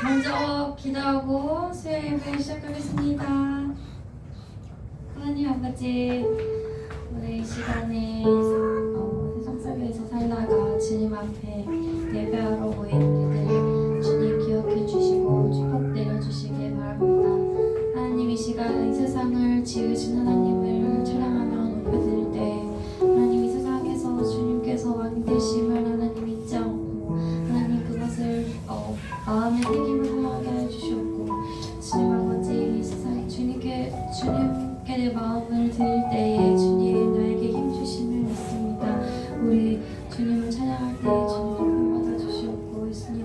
먼저 기도하고 수요 예배 시작하겠습니다. 하나님 아버지, 오늘 이 시간에 세상 속에서 살다가 주님 앞에 예배하러 모인 우리들 주님 기억해 주시고 축복 내려주시길 바랍니다. 하나님, 이 시간 이 세상을 지으신 하나님을 찬양하며 높여드릴 때 하나님, 이 세상에서 주님께서 왕 되심을 하나님 잊지 않고 하나님 그것을 마음의 떼김을 하게 해주셨고, 주님 아버지, 이 세상 주님께 내 마음을 드릴 때에 주님 나에게 힘주심을 믿습니다. 우리 주님을 찬양할 때에 주님 큰 받아주시옵고, 예수님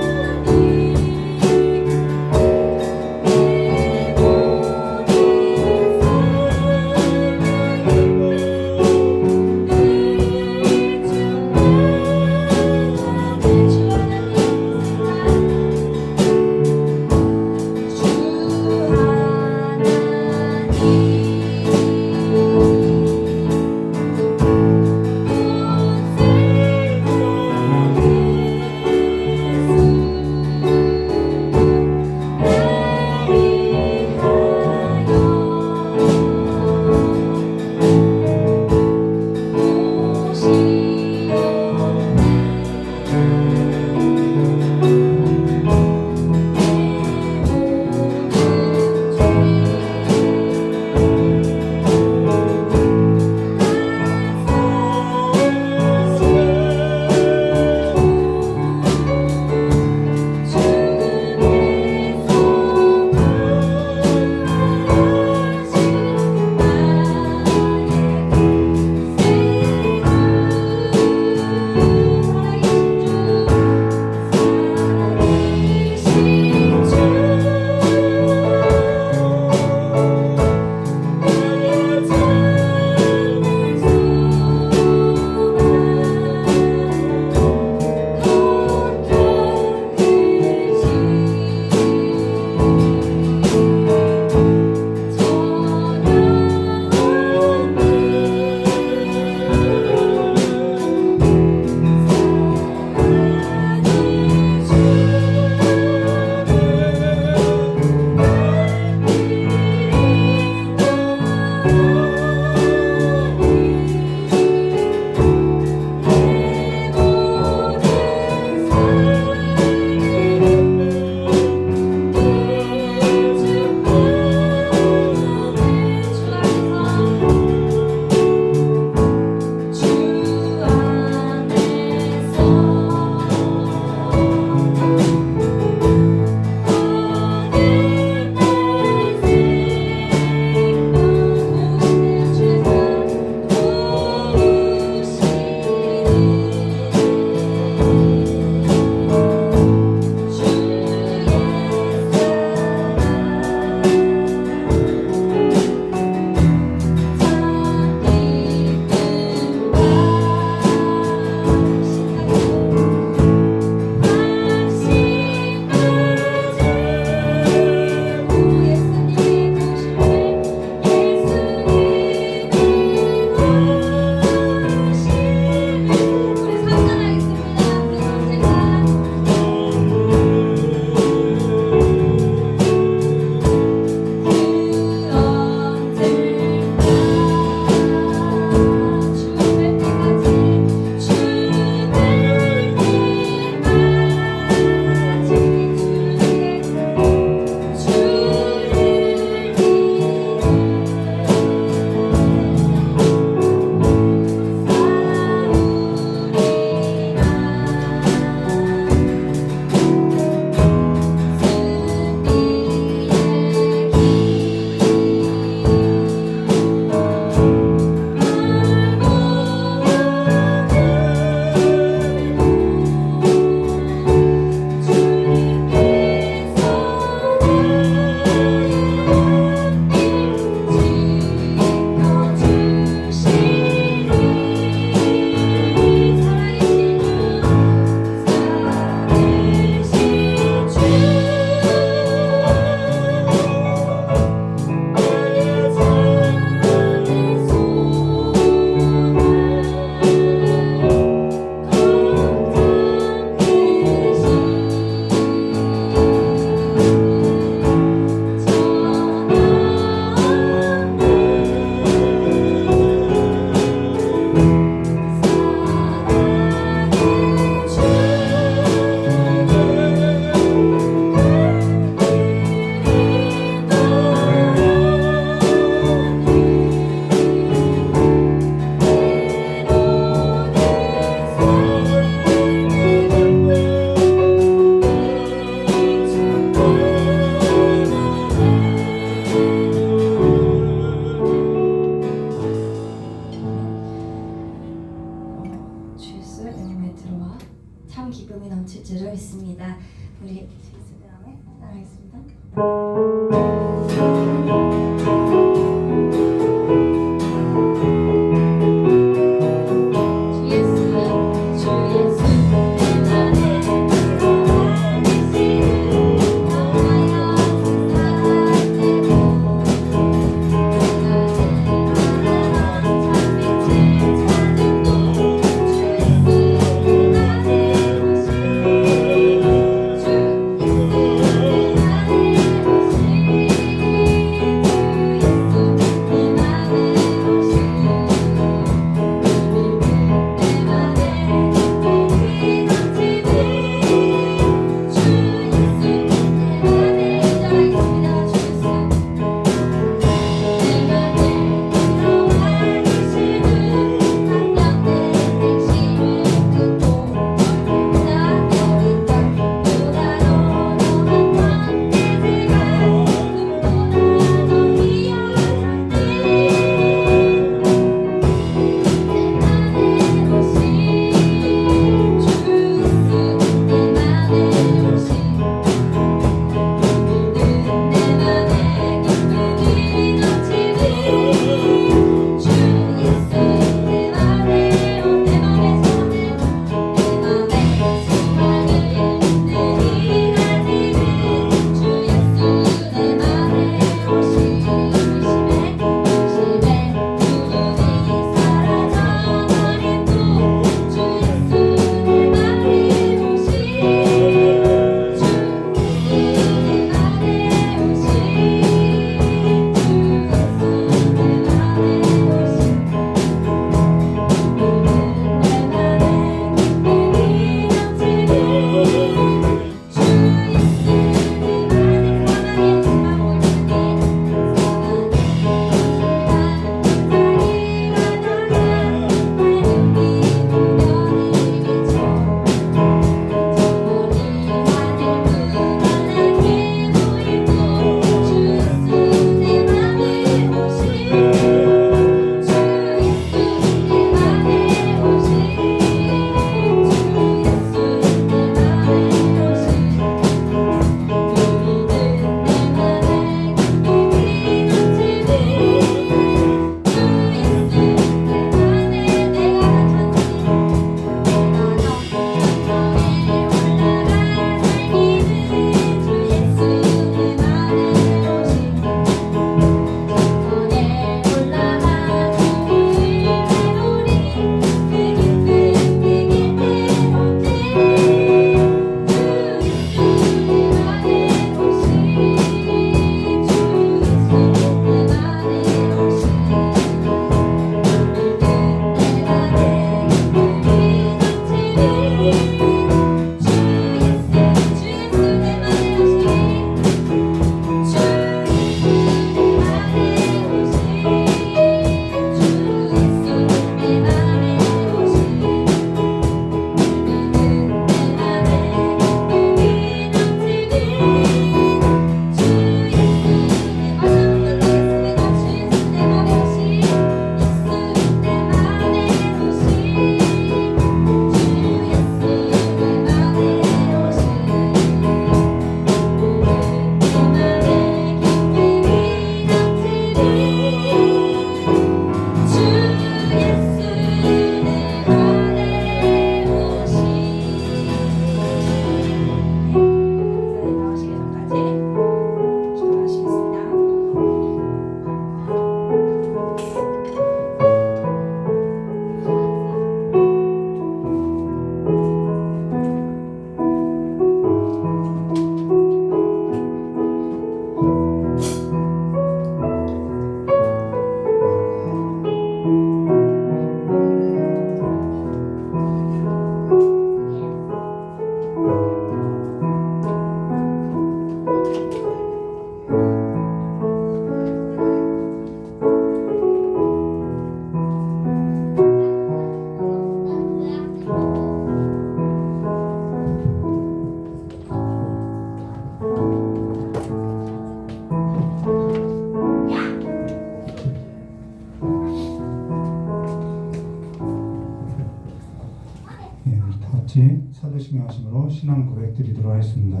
같이 사도신경 하심으로 신앙 고백 드리도록 하겠습니다.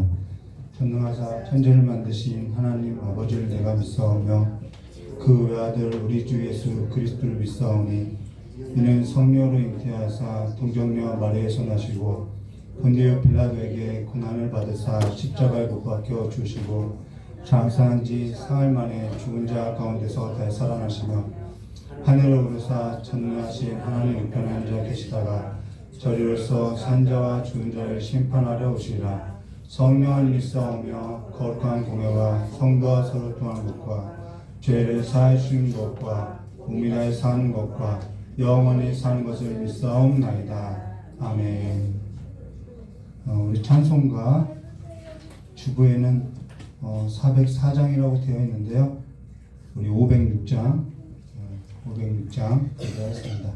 전능하사 천지를 만드신 하나님 아버지를 내가 믿사오며 그 외아들 우리 주 예수 그리스도를 믿사오니 이는 성령으로 잉태하사 동정녀 마리아에서 나시고 본디오 빌라도에게 고난을 받으사 십자가에 못 박혀 주시고 장사한 지 사흘 만에 죽은 자 가운데서 되살아나시며 하늘을 오르사 전능하신 하나님 우편에 앉아 계시다가 저리로서 산자와 죽은 자를 심판하려 오시리라. 성령을 믿사오며 거룩한 공회와 성도와 서로 통하는 것과 죄를 사해 주는 것과 우미나에 사는 것과 영원히 사는 것을 믿사옵나이다. 아멘. 우리 찬송가 주부에는 404장이라고 되어 있는데요. 우리 506장 기도하겠습니다.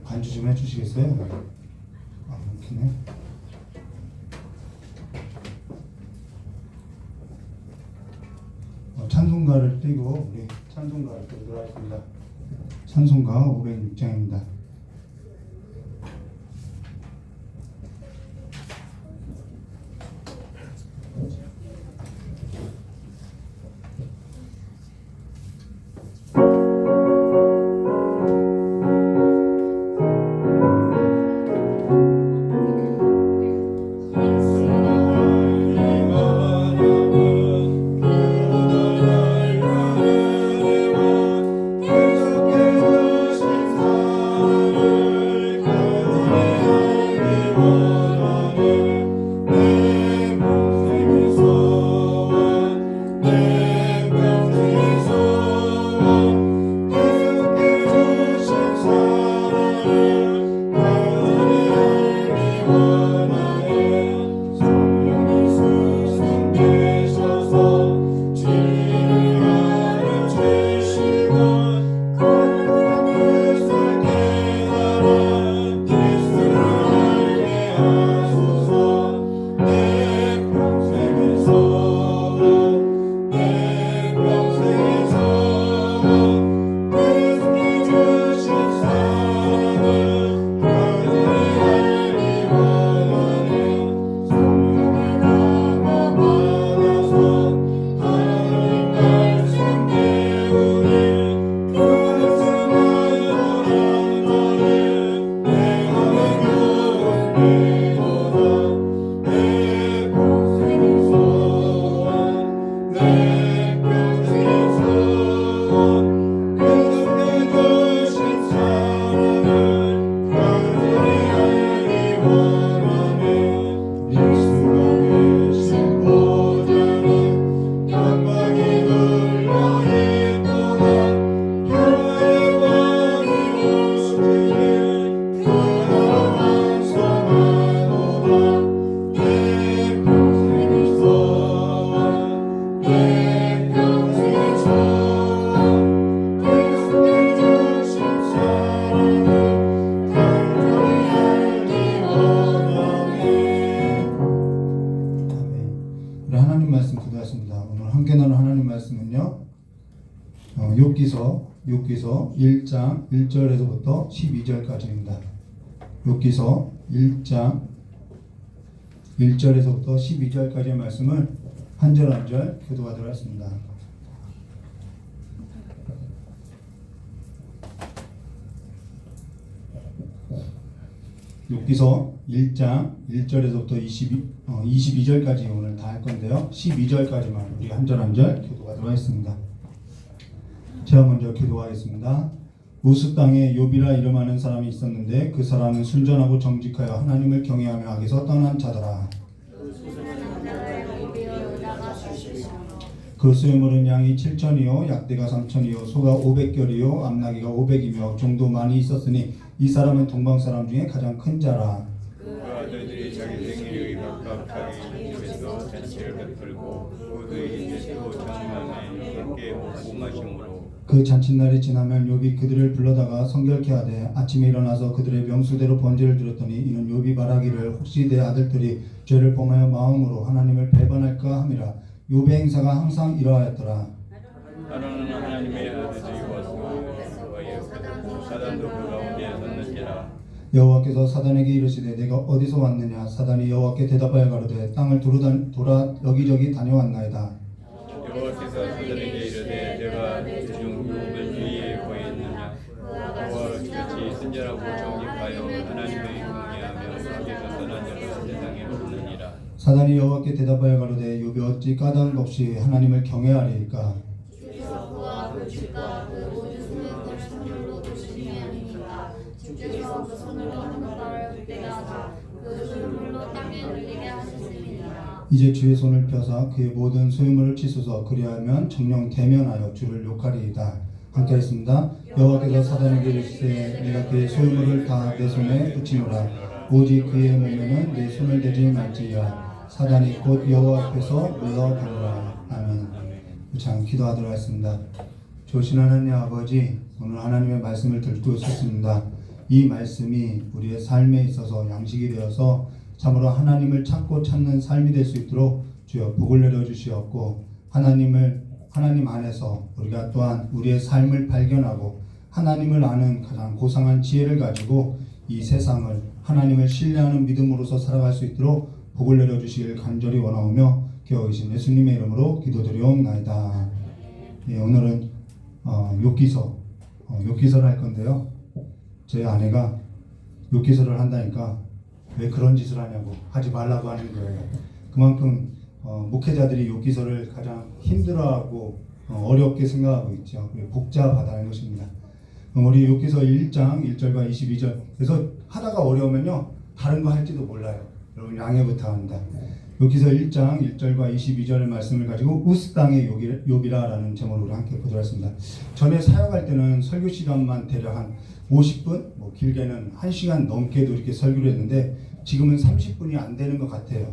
반주 좀 해주시겠어요? 웃기네. 찬송가를 띄고 우리 찬송가를 띄도록 하겠습니다. 찬송가 506장입니다. 욥기서 1장 1절에서부터 12절까지입니다. 욥기서 1장 1절에서부터 12절까지의 말씀을 한 절 한 절 교도하도록 하겠습니다. 욥기서 1장 1절에서부터 22절까지 오늘 다 할 건데요. 12절까지만 우리 한 절 한 절 교도하도록 하겠습니다. 제가 먼저 기도하겠습니다. 우스 땅에 욥이라 이름하는 사람이 있었는데 그 사람은 순전하고 정직하여 하나님을 경외하며 악에서 떠난 자더라. 그 수요물은 양이 7천이요 약대가 3천이요 소가 500결이요 암나귀가 500이며 종도 많이 있었으니 이 사람은 동방 사람 중에 가장 큰 자라. 그 아들들이 자기 생일의 각각 자기 집에서 잔치를 베풀고 모두의 뜻으로 전망에 함께 먹고 마심으로 그 잔칫날이 지나면 욥이 그들을 불러다가 성결케 하되 아침에 일어나서 그들의 명수대로 번제를 드렸더니 이는 욥이 말하기를 혹시 내 아들들이 죄를 범하여 마음으로 하나님을 배반할까 함이라. 욥의 행사가 항상 이러하였더라. 하나는 하나님의 아들들이 와서 사단도 그 가운데 섰는지라. 여호와께서 사단에게 이르시되 내가 어디서 왔느냐. 사단이 여호와께 대답하여 가로되 땅을 돌아 여기저기 다녀왔나이다. 여호와께서 사단에게 이르되 내가 대중 욥을 주위에 보였느냐. 그와 같이 순전하고 정직하여 하나님의 경외하며 악에서 떠난 자가 세상에 없느니라. 사단이 여호와께 대답하여 가로되 욥이 어찌 까닭 없이 하나님을 경외하리이까. 주께서 그와 그 집과 그 모든 소유물을 선물로 주시니 아니니까. 주께서 그 손으로 한 바를 굽게 하사 그 소유물로 땅에 올리게 하셨음이니라. 이제 주의 손을 펴사 그의 모든 소유물을 치소서. 그리하면 정령 대면하여 주를 욕하리이다. 함께 하겠습니다. 여호와께서 사단에게 이르시되 내가 그의 소유물을 다 내 손에 붙이노라. 오직 그의 몸에는 내 손을 대지 말지어다. 사단이 곧 여호와 앞에서 물러가노라. 아멘. 참 기도하도록 하겠습니다. 좋으신 하나님 아버지, 오늘 하나님의 말씀을 듣고 있었습니다. 이 말씀이 우리의 삶에 있어서 양식이 되어서 참으로 하나님을 찾고 찾는 삶이 될 수 있도록 주여 복을 내려 주시옵고, 하나님 안에서 우리가 또한 우리의 삶을 발견하고 하나님을 아는 가장 고상한 지혜를 가지고 이 세상을 하나님을 신뢰하는 믿음으로서 살아갈 수 있도록 복을 내려 주시길 간절히 원하오며 기어 계신 예수님의 이름으로 기도드리옵나이다. 예, 오늘은 욥기서를 할 건데요. 제 아내가 욥기서를 한다니까 왜 그런 짓을 하냐고 하지 말라고 하는 거예요. 그만큼 목회자들이 욥기서를 가장 힘들어하고 어렵게 생각하고 있죠. 복잡하다는 것입니다. 우리 욥기서 1장 1절과 22절 그래서 하다가 어려우면요 다른 거 할지도 몰라요. 여러분 양해 부탁합니다. 욥기서 1장 1절과 22절의 말씀을 가지고 우스 땅의 욥이라라는 제목으로 함께 보도록 하겠습니다. 전에 사역할 때는 설교 시간만 대략 한 50분, 뭐 길게는 1시간 넘게도 이렇게 설교를 했는데 지금은 30분이 안 되는 것 같아요.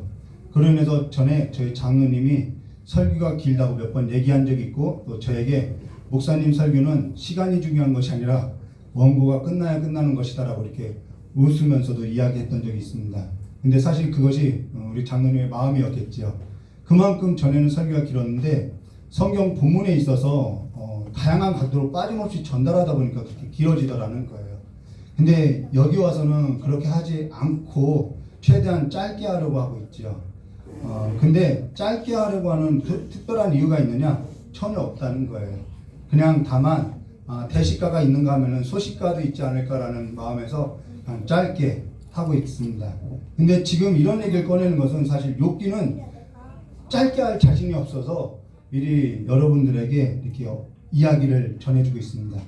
그로 인해서 전에 저희 장로님이 설교가 길다고 몇 번 얘기한 적이 있고 또 저에게 목사님 설교는 시간이 중요한 것이 아니라 원고가 끝나야 끝나는 것이다라고 이렇게 웃으면서도 이야기했던 적이 있습니다. 근데 사실 그것이 우리 장로님의 마음이었겠지요. 그만큼 전에는 설교가 길었는데 성경 본문에 있어서 다양한 각도로 빠짐없이 전달하다 보니까 그렇게 길어지더라는 거예요. 근데 여기 와서는 그렇게 하지 않고 최대한 짧게 하려고 하고 있죠. 근데 짧게 하려고 하는 특별한 이유가 있느냐? 전혀 없다는 거예요. 그냥 다만 대식가가 있는가 하면은 소식가도 있지 않을까라는 마음에서 그냥 짧게 하고 있습니다. 근데 지금 이런 얘기를 꺼내는 것은 사실 욥기는 짧게 할 자신이 없어서 미리 여러분들에게 이렇게 이야기를 전해주고 있습니다.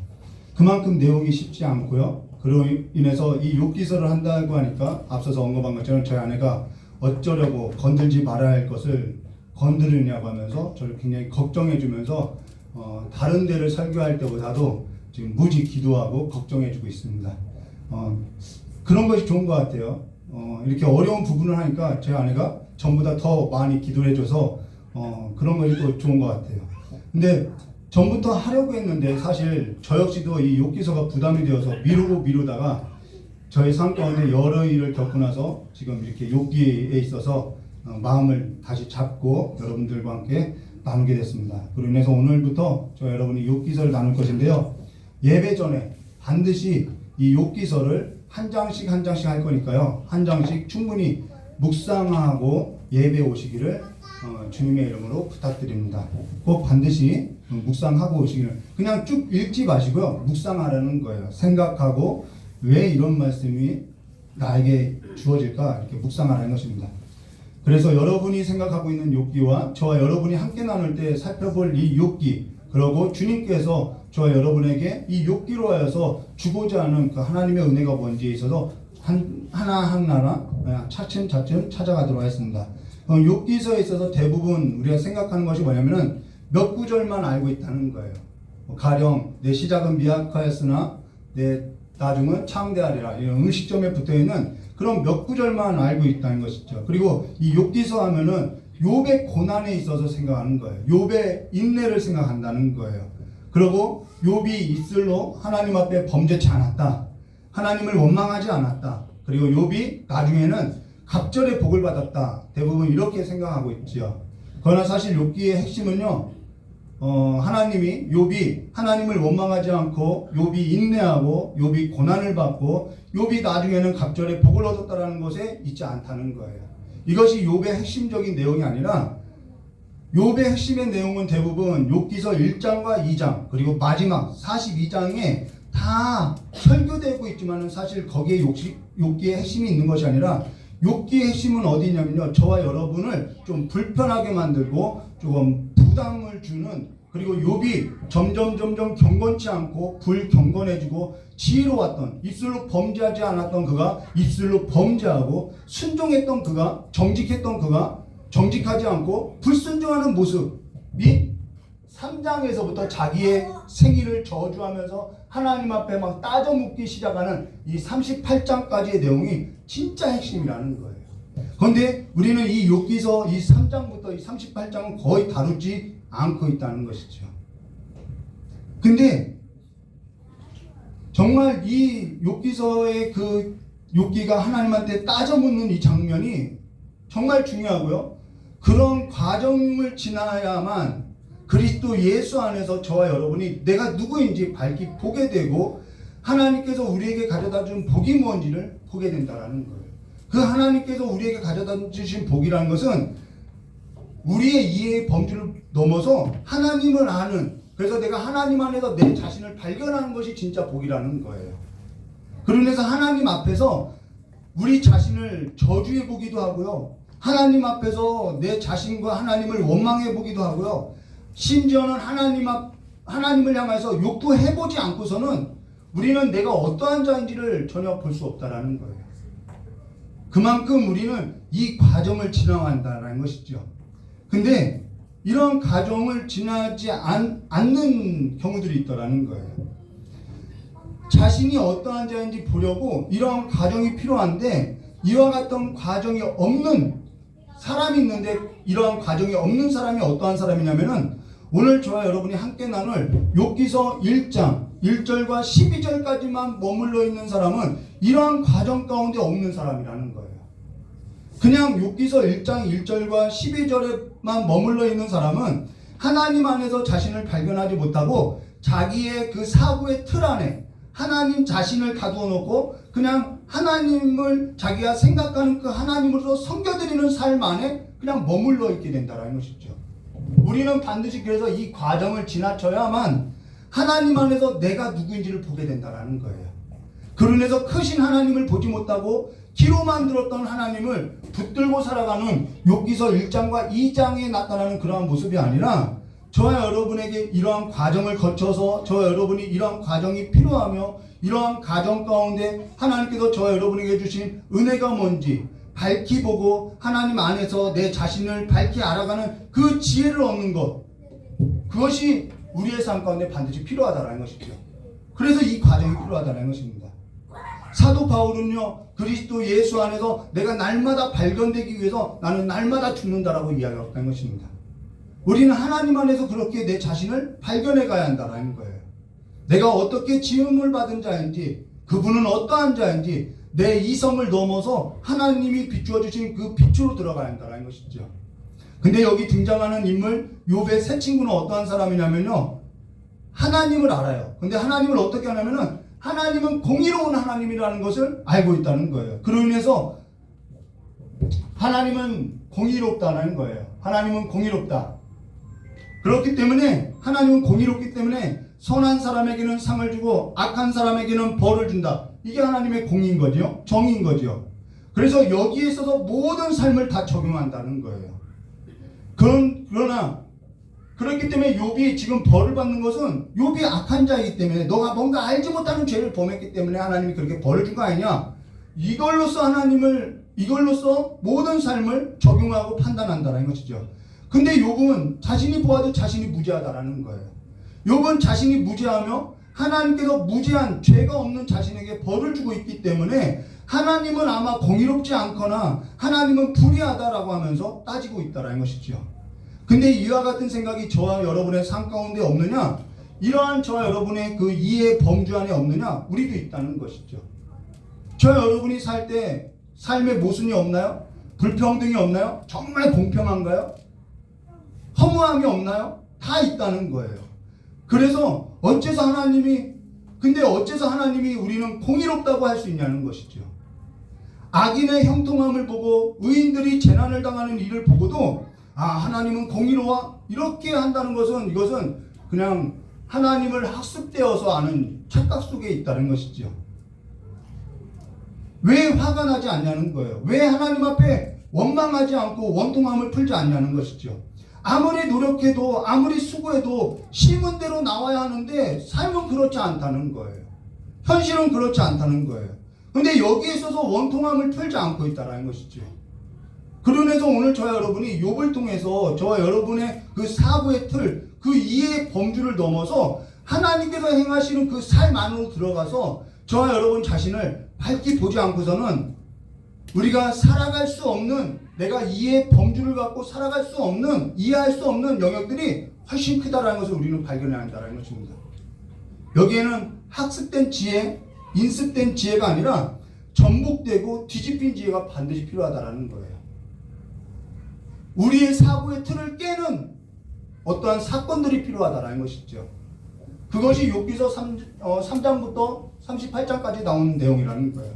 그만큼 내용이 쉽지 않고요. 그로 인해서 이 욥기서를 한다고 하니까 앞서서 언급한 것처럼 저희 아내가 어쩌려고 건들지 말아야 할 것을 건드리냐고 하면서 저를 굉장히 걱정해주면서 다른 데를 설교할 때보다도 지금 무지 기도하고 걱정해주고 있습니다. 그런 것이 좋은 것 같아요. 이렇게 어려운 부분을 하니까 제 아내가 전보다 더 많이 기도를 해줘서 그런 것이 또 좋은 것 같아요. 근데 전부터 하려고 했는데 사실 저 역시도 이 욥기서가 부담이 되어서 미루다가 저희 삶 가운데 여러 일을 겪고 나서 지금 이렇게 욥기에 있어서 마음을 다시 잡고 여러분들과 함께 나누게 됐습니다. 그로 인해서 오늘부터 저 여러분이 욥기서를 나눌 것인데요. 예배 전에 반드시 이 욥기서를 한 장씩 할 거니까요. 한 장씩 충분히 묵상하고 예배 오시기를 주님의 이름으로 부탁드립니다. 꼭 반드시 묵상하고 오시기를 그냥 쭉 읽지 마시고요. 묵상하라는 거예요. 생각하고 왜 이런 말씀이 나에게 주어질까 이렇게 묵상하라는 것입니다. 그래서 여러분이 생각하고 있는 욥기와 저와 여러분이 함께 나눌 때 살펴볼 이 욥기, 그리고 주님께서 저와 여러분에게 이 욥기로 하여서 주고자 하는 그 하나님의 은혜가 뭔지에 있어서 하나하나 차츰차츰 찾아가도록 하겠습니다. 욥기서에 있어서 대부분 우리가 생각하는 것이 뭐냐면은 몇 구절만 알고 있다는 거예요. 가령 내 시작은 미약하였으나 내 나중은 창대하리라, 이런 음식점에 붙어있는 그런 몇 구절만 알고 있다는 것이죠. 그리고 이 욥기서 하면은 욥의 고난에 있어서 생각하는 거예요. 욥의 인내를 생각한다는 거예요. 그리고 욥이 입술로 하나님 앞에 범죄치 않았다, 하나님을 원망하지 않았다, 그리고 욥이 나중에는 갑절의 복을 받았다, 대부분 이렇게 생각하고 있죠. 그러나 사실 욥기의 핵심은요, 하나님이 욥이 하나님을 원망하지 않고 욥이 인내하고 욥이 고난을 받고 욥이 나중에는 갑절의 복을 얻었다라는 것에 있지 않다는 거예요. 이것이 욥의 핵심적인 내용이 아니라 욥의 핵심의 내용은 대부분 욥기서 1장과 2장 그리고 마지막 42장에 다 설교되고 있지만 사실 거기에 욥기의 핵심이 있는 것이 아니라 욥기의 핵심은 어디냐면요, 저와 여러분을 좀 불편하게 만들고 조금 부담을 주는, 그리고 욥이 점점 경건치 않고 불경건해지고 지혜로웠던, 입술로 범죄하지 않았던 그가 입술로 범죄하고, 순종했던 그가, 정직했던 그가 정직하지 않고 불순종하는 모습이 3장에서부터 자기의 생일을 저주하면서 하나님 앞에 막 따져 묻기 시작하는 이 38장까지의 내용이 진짜 핵심이라는 거예요. 그런데 우리는 이 욥기서 이 3장부터 이 38장은 거의 다루지 않고 있다는 것이죠. 근데 정말 이 욥기서의 그 욥기가 하나님한테 따져 묻는 이 장면이 정말 중요하고요. 그런 과정을 지나야만 그리스도 예수 안에서 저와 여러분이 내가 누구인지 밝히 보게 되고 하나님께서 우리에게 가져다 준 복이 뭔지를 보게 된다는 거예요. 그 하나님께서 우리에게 가져다 주신 복이라는 것은 우리의 이해의 범주를 넘어서 하나님을 아는, 그래서 내가 하나님 안에서 내 자신을 발견하는 것이 진짜 복이라는 거예요. 그러면서 하나님 앞에서 우리 자신을 저주해 보기도 하고요, 하나님 앞에서 내 자신과 하나님을 원망해 보기도 하고요, 심지어는 하나님을 향해서 욕도 해보지 않고서는 우리는 내가 어떠한 자인지를 전혀 볼 수 없다라는 거예요. 그만큼 우리는 이 과정을 지나간다는 것이죠. 근데 이런 과정을 지나지 않는 경우들이 있더라는 거예요. 자신이 어떠한 자인지 보려고 이런 과정이 필요한데 이와 같은 과정이 없는 사람이 있는데, 이러한 과정이 없는 사람이 어떠한 사람이냐면은 오늘 저와 여러분이 함께 나눌 욥기서 1장 1절과 12절까지만 머물러 있는 사람은 이러한 과정 가운데 없는 사람이라는 거예요. 그냥 욥기서 1장 1절과 12절에만 머물러 있는 사람은 하나님 안에서 자신을 발견하지 못하고 자기의 그 사고의 틀 안에 하나님 자신을 가두어 놓고 그냥 하나님을 자기가 생각하는 그 하나님으로서 섬겨드리는 삶 안에 그냥 머물러 있게 된다는 것이죠. 우리는 반드시 그래서 이 과정을 지나쳐야만 하나님 안에서 내가 누구인지를 보게 된다는 거예요. 그러면서 크신 하나님을 보지 못하고 기로만 들었던 하나님을 붙들고 살아가는 욥기서 1장과 2장에 나타나는 그러한 모습이 아니라 저와 여러분에게 이러한 과정을 거쳐서 저와 여러분이 이러한 과정이 필요하며 이러한 과정 가운데 하나님께서 저와 여러분에게 주신 은혜가 뭔지 밝히 보고 하나님 안에서 내 자신을 밝히 알아가는 그 지혜를 얻는 것, 그것이 우리의 삶 가운데 반드시 필요하다는 것이죠. 그래서 이 과정이 필요하다는 것입니다. 사도 바울은요, 그리스도 예수 안에서 내가 날마다 발견되기 위해서 나는 날마다 죽는다라고 이야기했다는 것입니다. 우리는 하나님 안에서 그렇게 내 자신을 발견해 가야 한다는 거예요. 내가 어떻게 지음을 받은 자인지, 그분은 어떠한 자인지, 내 이성을 넘어서 하나님이 비추어 주신 그 빛으로 들어가야 한다는 것이죠. 근데 여기 등장하는 인물 욥의 새 친구는 어떠한 사람이냐면요, 하나님을 알아요. 근데 하나님을 어떻게 하냐면은 하나님은 공의로운 하나님이라는 것을 알고 있다는 거예요. 그로 인해서 하나님은 공의롭다는 거예요. 하나님은 공의롭다. 그렇기 때문에 하나님은 공의롭기 때문에 선한 사람에게는 상을 주고 악한 사람에게는 벌을 준다. 이게 하나님의 공인 거죠. 정인 거죠. 그래서 여기에 있어서 모든 삶을 다 적용한다는 거예요. 그러나 그렇기 때문에 욥이 지금 벌을 받는 것은 욥이 악한 자이기 때문에 너가 뭔가 알지 못하는 죄를 범했기 때문에 하나님이 그렇게 벌을 준 거 아니냐. 이걸로써 모든 삶을 적용하고 판단한다는 것이죠. 근데 욥은 자신이 보아도 자신이 무죄하다라는 거예요. 욥은 자신이 무죄하며 하나님께서 무죄한 죄가 없는 자신에게 벌을 주고 있기 때문에 하나님은 아마 공의롭지 않거나 하나님은 불의하다라고 하면서 따지고 있다라는 것이죠. 근데 이와 같은 생각이 저와 여러분의 삶 가운데 없느냐? 이러한 저와 여러분의 그 이해 범주 안에 없느냐? 우리도 있다는 것이죠. 저와 여러분이 살 때 삶에 모순이 없나요? 불평등이 없나요? 정말 공평한가요? 허무함이 없나요? 다 있다는 거예요. 그래서 어째서 하나님이 우리는 공의롭다고 할 수 있냐는 것이죠. 악인의 형통함을 보고 의인들이 재난을 당하는 일을 보고도 하나님은 공의로워 이렇게 한다는 것은 이것은 그냥 하나님을 학습되어서 아는 착각 속에 있다는 것이죠. 왜 화가 나지 않냐는 거예요. 왜 하나님 앞에 원망하지 않고 원통함을 풀지 않냐는 것이죠. 아무리 노력해도 아무리 수고해도 심은 대로 나와야 하는데 삶은 그렇지 않다는 거예요. 현실은 그렇지 않다는 거예요. 근데 여기에 있어서 원통함을 풀지 않고 있다는 것이죠. 그러면서 오늘 저와 여러분이 욥을 통해서 저와 여러분의 그 사고의 틀, 그 이해의 범주를 넘어서 하나님께서 행하시는 그 삶 안으로 들어가서 저와 여러분 자신을 밝히 보지 않고서는 우리가 살아갈 수 없는, 내가 이해의 범주를 갖고 살아갈 수 없는, 이해할 수 없는 영역들이 훨씬 크다라는 것을 우리는 발견해야 한다는 것입니다. 여기에는 학습된 지혜, 인습된 지혜가 아니라 전복되고 뒤집힌 지혜가 반드시 필요하다는 거예요. 우리의 사고의 틀을 깨는 어떠한 사건들이 필요하다는 것이죠. 그것이 욥기서 3장부터 38장까지 나오는 내용이라는 거예요.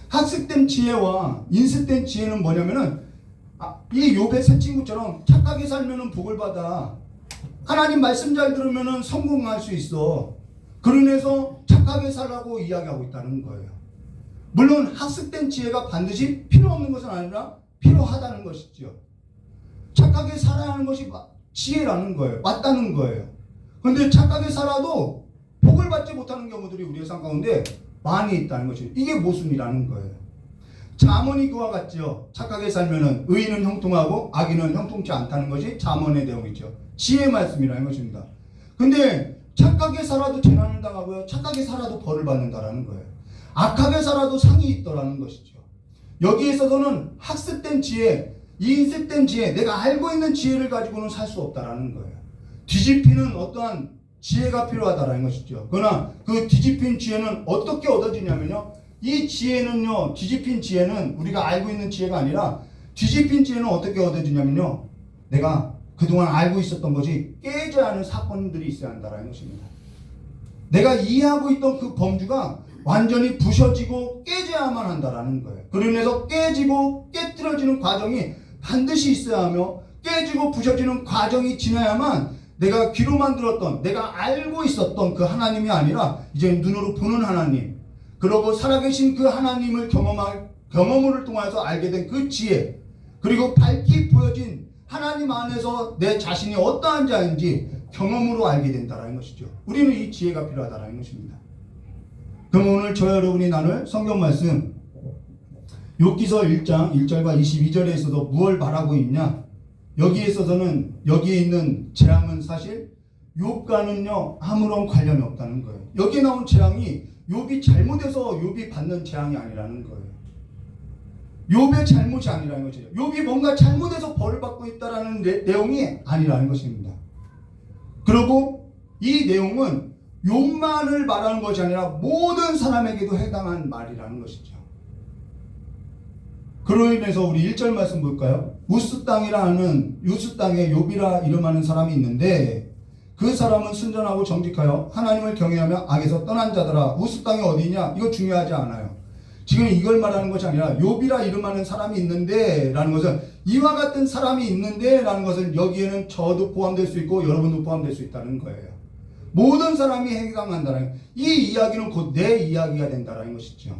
학습된 지혜와 인습된 지혜는 뭐냐면은 이 욥의 세 친구처럼 착하게 살면은 복을 받아. 하나님 말씀 잘 들으면은 성공할 수 있어. 그러면서 착하게 살라고 이야기하고 있다는 거예요. 물론 학습된 지혜가 반드시 필요 없는 것은 아니라 필요하다는 것이죠. 착하게 살아야 하는 것이 지혜라는 거예요. 맞다는 거예요. 그런데 착하게 살아도 복을 받지 못하는 경우들이 우리의 삶 가운데 많이 있다는 것이죠. 이게 모순이라는 거예요. 잠언이 그와 같죠. 착하게 살면은 의인은 형통하고 악인은 형통치 않다는 것이 잠언의 내용이죠. 지혜의 말씀이라는 것입니다. 근데 착하게 살아도 재난을 당하고요. 착하게 살아도 벌을 받는다라는 거예요. 악하게 살아도 상이 있더라는 것이죠. 여기에 있어서는 학습된 지혜, 인습된 지혜, 내가 알고 있는 지혜를 가지고는 살 수 없다라는 거예요. 뒤집히는 어떠한 지혜가 필요하다라는 것이죠. 그러나 그 뒤집힌 지혜는 어떻게 얻어지냐면요. 이 지혜는요, 뒤집힌 지혜는 우리가 알고 있는 지혜가 아니라 뒤집힌 지혜는 어떻게 얻어지냐면요. 내가 그동안 알고 있었던 것이 깨져야 하는 사건들이 있어야 한다라는 것입니다. 내가 이해하고 있던 그 범주가 완전히 부셔지고 깨져야만 한다라는 거예요. 그러면서 깨지고 깨트려지는 과정이 반드시 있어야 하며 깨지고 부셔지는 과정이 지나야만 내가 귀로만 들었던, 내가 알고 있었던 그 하나님이 아니라 이제 눈으로 보는 하나님, 그러고 살아계신 그 하나님을 경험을 통해서 알게 된 그 지혜, 그리고 밝히 보여진 하나님 안에서 내 자신이 어떠한 자인지 경험으로 알게 된다는 것이죠. 우리는 이 지혜가 필요하다는 것입니다. 그럼 오늘 저와 여러분이 나눌 성경 말씀 욥기서 1장 1절과 22절에 있어서 무엇을 말하고 있냐? 여기에 있어서는 여기에 있는 재앙은 사실 욥과는요 아무런 관련이 없다는 거예요. 여기에 나온 재앙이 욥이 잘못해서 욥이 받는 재앙이 아니라는 거예요. 욥의 잘못이 아니라는 것이죠. 욥이 뭔가 잘못해서 벌을 받고 있다라는 내용이 아니라는 것입니다. 그리고 이 내용은 욥만을 말하는 것이 아니라 모든 사람에게도 해당한 말이라는 것이죠. 그로 인해서 우리 1절 말씀 볼까요? 우스 땅에 욥이라 이름하는 사람이 있는데 그 사람은 순전하고 정직하여 하나님을 경외하며 악에서 떠난 자더라. 우스 땅이 어디냐? 이거 중요하지 않아요. 지금 이걸 말하는 것이 아니라 욥이라 이름하는 사람이 있는데 라는 것은 이와 같은 사람이 있는데 라는 것은 여기에는 저도 포함될 수 있고 여러분도 포함될 수 있다는 거예요. 모든 사람이 해당한다는 이 이야기는 곧 내 이야기가 된다는 것이죠.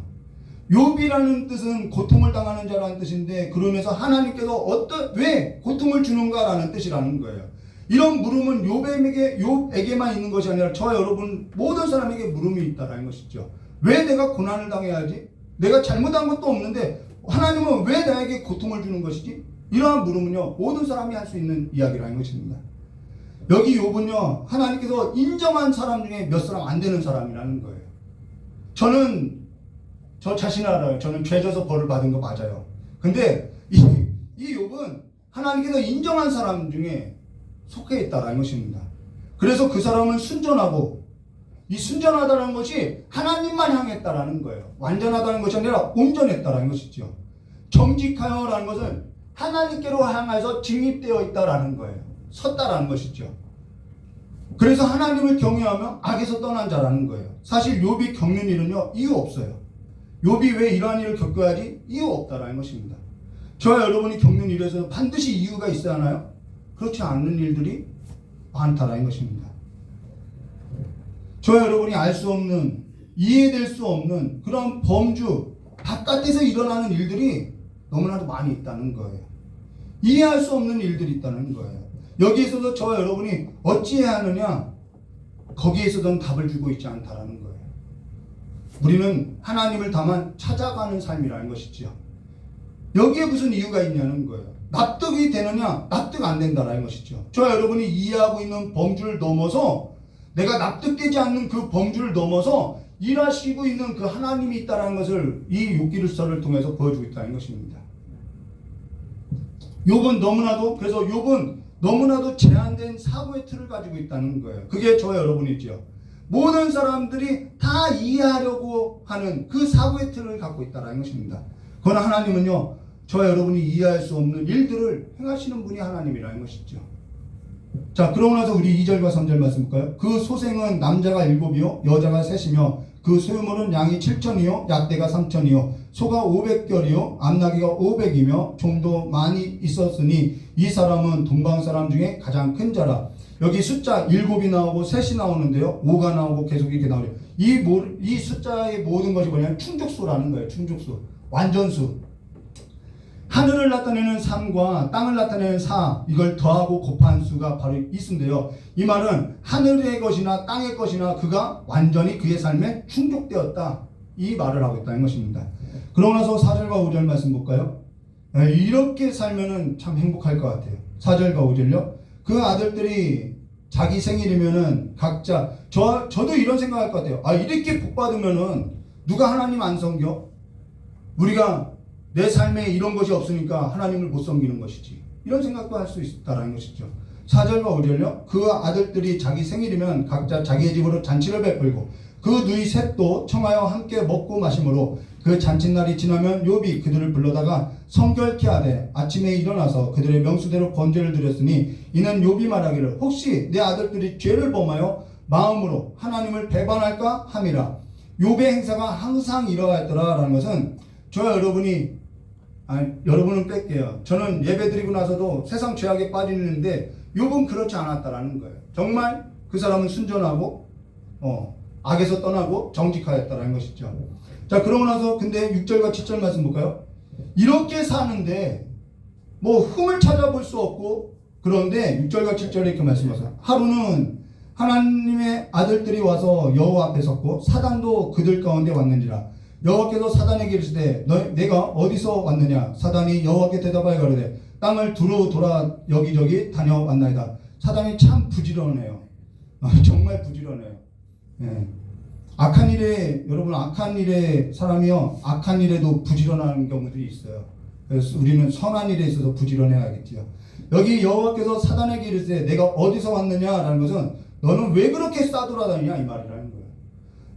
욥이라는 뜻은 고통을 당하는 자라는 뜻인데 그러면서 하나님께서 왜 고통을 주는가라는 뜻이라는 거예요. 이런 물음은 욥에게만 있는 것이 아니라 저와 여러분 모든 사람에게 물음이 있다는 것이죠. 왜 내가 고난을 당해야지? 내가 잘못한 것도 없는데 하나님은 왜 나에게 고통을 주는 것이지? 이러한 물음은요 모든 사람이 할 수 있는 이야기라는 것입니다. 여기 욥은요 하나님께서 인정한 사람 중에 몇 사람 안 되는 사람이라는 거예요. 저 자신을 알아요. 저는 죄져서 벌을 받은 거 맞아요. 근데 이 욥은 하나님께서 인정한 사람 중에 속해 있다라는 것입니다. 그래서 그 사람은 순전하고 이 순전하다는 것이 하나님만 향했다라는 거예요. 완전하다는 것이 아니라 온전했다라는 것이죠. 정직하여라는 것은 하나님께로 향해서 직립되어 있다라는 거예요. 섰다라는 것이죠. 그래서 하나님을 경외하며 악에서 떠난 자라는 거예요. 사실 욥이 겪는 일은요 이유 없어요. 욥이 왜 이러한 일을 겪어야지? 이유 없다라는 것입니다. 저와 여러분이 겪는 일에서 반드시 이유가 있어야 하나요? 그렇지 않는 일들이 많다라는 것입니다. 저와 여러분이 알 수 없는, 이해될 수 없는 그런 범주 바깥에서 일어나는 일들이 너무나도 많이 있다는 거예요. 이해할 수 없는 일들이 있다는 거예요. 여기에서도 저와 여러분이 어찌해야 하느냐? 거기에서도 답을 주고 있지 않다라는 거예요. 우리는 하나님을 다만 찾아가는 삶이라는 것이죠. 여기에 무슨 이유가 있냐는 거예요. 납득이 되느냐? 납득 안 된다라는 것이죠. 저와 여러분이 이해하고 있는 범주를 넘어서 내가 납득되지 않는 그 범주를 넘어서 일하시고 있는 그 하나님이 있다는 것을 이 욥기서를 통해서 보여주고 있다는 것입니다. 욥은 너무나도 제한된 사고의 틀을 가지고 있다는 거예요. 그게 저와 여러분이죠. 모든 사람들이 다 이해하려고 하는 그 사고의 틀을 갖고 있다는 것입니다. 그러나 하나님은요, 저와 여러분이 이해할 수 없는 일들을 행하시는 분이 하나님이라는 것이죠. 자, 그러고 나서 우리 2절과 3절 말씀 볼까요? 그 소생은 남자가 7이요 여자가 3이며 그 소유물은 양이 7천이요 약대가 3천이요 소가 500결이요 암나귀가 500이며 종도 많이 있었으니 이 사람은 동방 사람 중에 가장 큰 자라. 여기 숫자 7이 나오고 3이 나오는데요 5가 나오고 계속 이렇게 나오죠. 이 숫자의 모든 것이 뭐냐면 충족수라는 거예요. 충족수, 완전수. 하늘을 나타내는 3과 땅을 나타내는 4, 이걸 더하고 곱한 수가 바로 있는데요. 이 말은 하늘의 것이나 땅의 것이나 그가 완전히 그의 삶에 충족되었다, 이 말을 하고 있다는 것입니다. 그러고 나서 4절과 5절 말씀 볼까요? 이렇게 살면은 참 행복할 것 같아요. 4절과 5절요. 그 아들들이 자기 생일이면은 각자, 저도 이런 생각할 것 같아요. 이렇게 복 받으면은 누가 하나님 안 섬겨? 우리가 내 삶에 이런 것이 없으니까 하나님을 못 섬기는 것이지, 이런 생각도 할 수 있다는 것이죠. 4절과 5절요. 그 아들들이 자기 생일이면 각자 자기의 집으로 잔치를 베풀고 그 누이 셋도 청하여 함께 먹고 마심으로 그 잔칫날이 지나면 욥이 그들을 불러다가 성결케 하되 아침에 일어나서 그들의 명수대로 번제를 드렸으니 이는 욥이 말하기를 혹시 내 아들들이 죄를 범하여 마음으로 하나님을 배반할까 함이라. 욥의 행사가 항상 이러하였더라 라는 것은, 저와 여러분은 뺄게요. 저는 예배드리고 나서도 세상 죄악에 빠지는데 욥은 그렇지 않았다라는 거예요. 정말 그 사람은 순전하고 악에서 떠나고 정직하였다라는 것이죠. 자, 그러고 나서 근데 6절과 7절 말씀 볼까요? 이렇게 사는데 뭐 흠을 찾아볼 수 없고, 그런데 6절과 7절에 이렇게 말씀하세요. 하루는 하나님의 아들들이 와서 여호와 앞에 섰고 사단도 그들 가운데 왔는지라. 여호와께서 사단에게 이르시되 내가 어디서 왔느냐? 사단이 여호와께 대답하여 가로되 땅을 두루 돌아 여기저기 다녀왔나이다. 사단이 참 부지런해요. 정말 부지런해요. 예. 악한 일에 사람이요, 악한 일에도 부지런한 경우들이 있어요. 그래서 우리는 선한 일에 있어서 부지런해야겠지요. 여기 여호와께서 사단에게 이르시되 내가 어디서 왔느냐라는 것은 너는 왜 그렇게 싸돌아다니냐, 이 말이라는 거예요.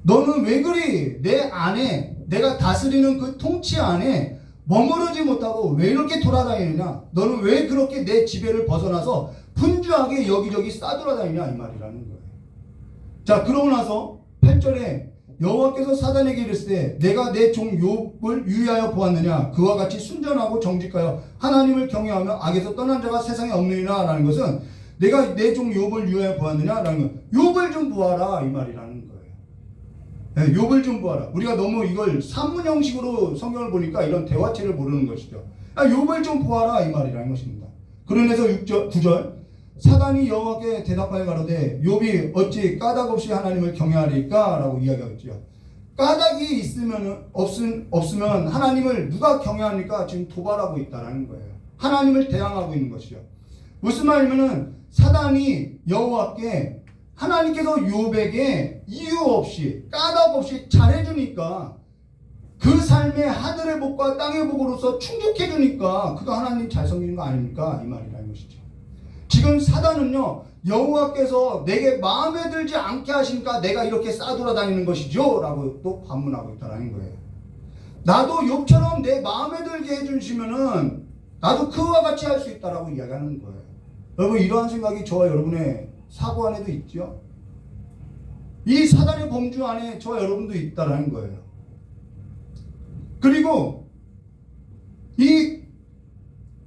너는 왜 그리 내 안에, 내가 다스리는 그 통치 안에 머무르지 못하고 왜 이렇게 돌아다니느냐? 너는 왜 그렇게 내 지배를 벗어나서 분주하게 여기저기 싸돌아다니냐, 이 말이라는 거예요. 자, 그러고 나서 8절에 여호와께서 사단에게 이르시되 내가 내 종 욥을 유의하여 보았느냐? 그와 같이 순전하고 정직하여 하나님을 경외하며 악에서 떠난 자가 세상에 없느니라 라는 것은, 내가 내 종 욥을 위하여 보았느냐라는 거. 욥을 좀 보아라 이 말이라는 거예요. 네, 욥을 좀 보아라. 우리가 너무 이걸 산문 형식으로 성경을 보니까 이런 대화체를 모르는 것이죠. 욥을 좀 보아라 이 말이라는 것입니다. 그러면서 9절 사단이 여호와께 대답하여 가로되 욥이 어찌 까닭 없이 하나님을 경외하리까? 라고 이야기하죠. 까닭이 없으면 하나님을 누가 경외합니까? 지금 도발하고 있다는 거예요. 하나님을 대항하고 있는 것이죠. 무슨 말이면은 사단이 여호와께 하나님께서 욥에게 이유 없이 까닭 없이 잘해주니까 그 삶에 하늘의 복과 땅의 복으로서 충족해주니까 그가 하나님 잘 섬기는 거 아닙니까? 이 말이라는 것이죠. 지금 사단은요, 여호와께서 내게 마음에 들지 않게 하시니까 내가 이렇게 싸돌아다니는 것이죠 라고 또 반문하고 있다는 거예요. 나도 욥처럼 내 마음에 들게 해주시면은 나도 그와 같이 할 수 있다라고 이야기하는 거예요. 여러분, 이러한 생각이 저와 여러분의 사고 안에도 있죠. 이 사단의 범주 안에 저와 여러분도 있다라는 거예요. 그리고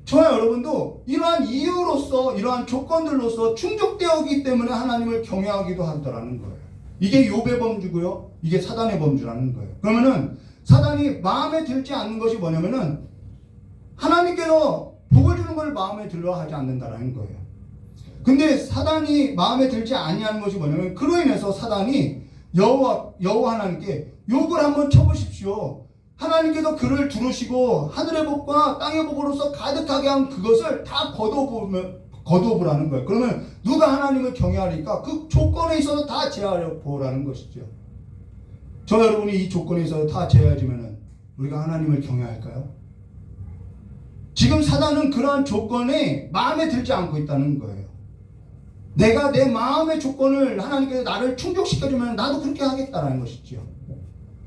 저와 여러분도 이러한 이유로서 이러한 조건들로서 충족되었기 때문에 하나님을 경외하기도 한다라는 거예요. 이게 욥의 범주고요, 이게 사단의 범주라는 거예요. 그러면은 사단이 마음에 들지 않는 것이 뭐냐면은 하나님께서 복을 주는 걸 마음에 들어 하지 않는다라는 거예요. 근데 사단이 마음에 들지 아니하는 것이 뭐냐면 그로 인해서 사단이 여호와 하나님께 욥을 한번 쳐보십시오. 하나님께서 그를 두르시고 하늘의 복과 땅의 복으로서 가득하게 한 그것을 다 거두어보라는 거예요. 그러면 누가 하나님을 경외하리까? 그 조건에 있어서 다 제하려 보라는 것이죠. 저 여러분이 이 조건에 있어서 다 제하지면은 우리가 하나님을 경외할까요? 지금 사단은 그러한 조건에 마음에 들지 않고 있다는 거예요. 내가 내 마음의 조건을 하나님께서 나를 충족시켜주면 나도 그렇게 하겠다라는 것이죠.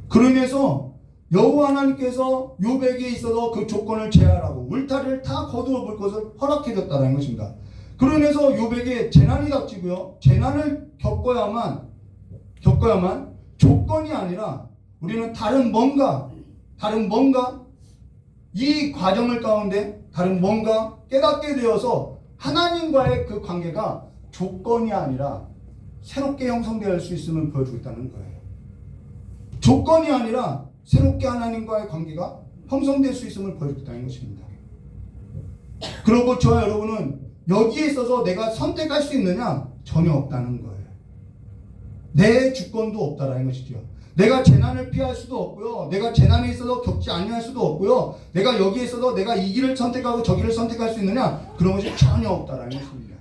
그로 인해서 여호와 하나님께서 욥에게 있어서 그 조건을 제하라고 울타리를 다 거두어 볼 것을 허락해줬다는 것입니다. 그로 인해서 욥에게 재난이 닥치고요, 재난을 겪어야만 조건이 아니라 우리는 다른 뭔가 이 과정을 가운데 다른 뭔가 깨닫게 되어서 하나님과의 그 관계가 조건이 아니라 새롭게 형성될 수 있음을 보여주고 있다는 거예요. 조건이 아니라 새롭게 하나님과의 관계가 형성될 수 있음을 보여주고 있다는 것입니다. 그리고 저와 여러분은 여기에 있어서 내가 선택할 수 있느냐? 전혀 없다는 거예요. 내 주권도 없다라는 것이죠. 내가 재난을 피할 수도 없고요, 내가 재난에 있어서 겪지 아니할 수도 없고요, 내가 여기에 있어서 내가 이 길을 선택하고 저 길을 선택할 수 있느냐? 그런 것이 전혀 없다라는 것입니다.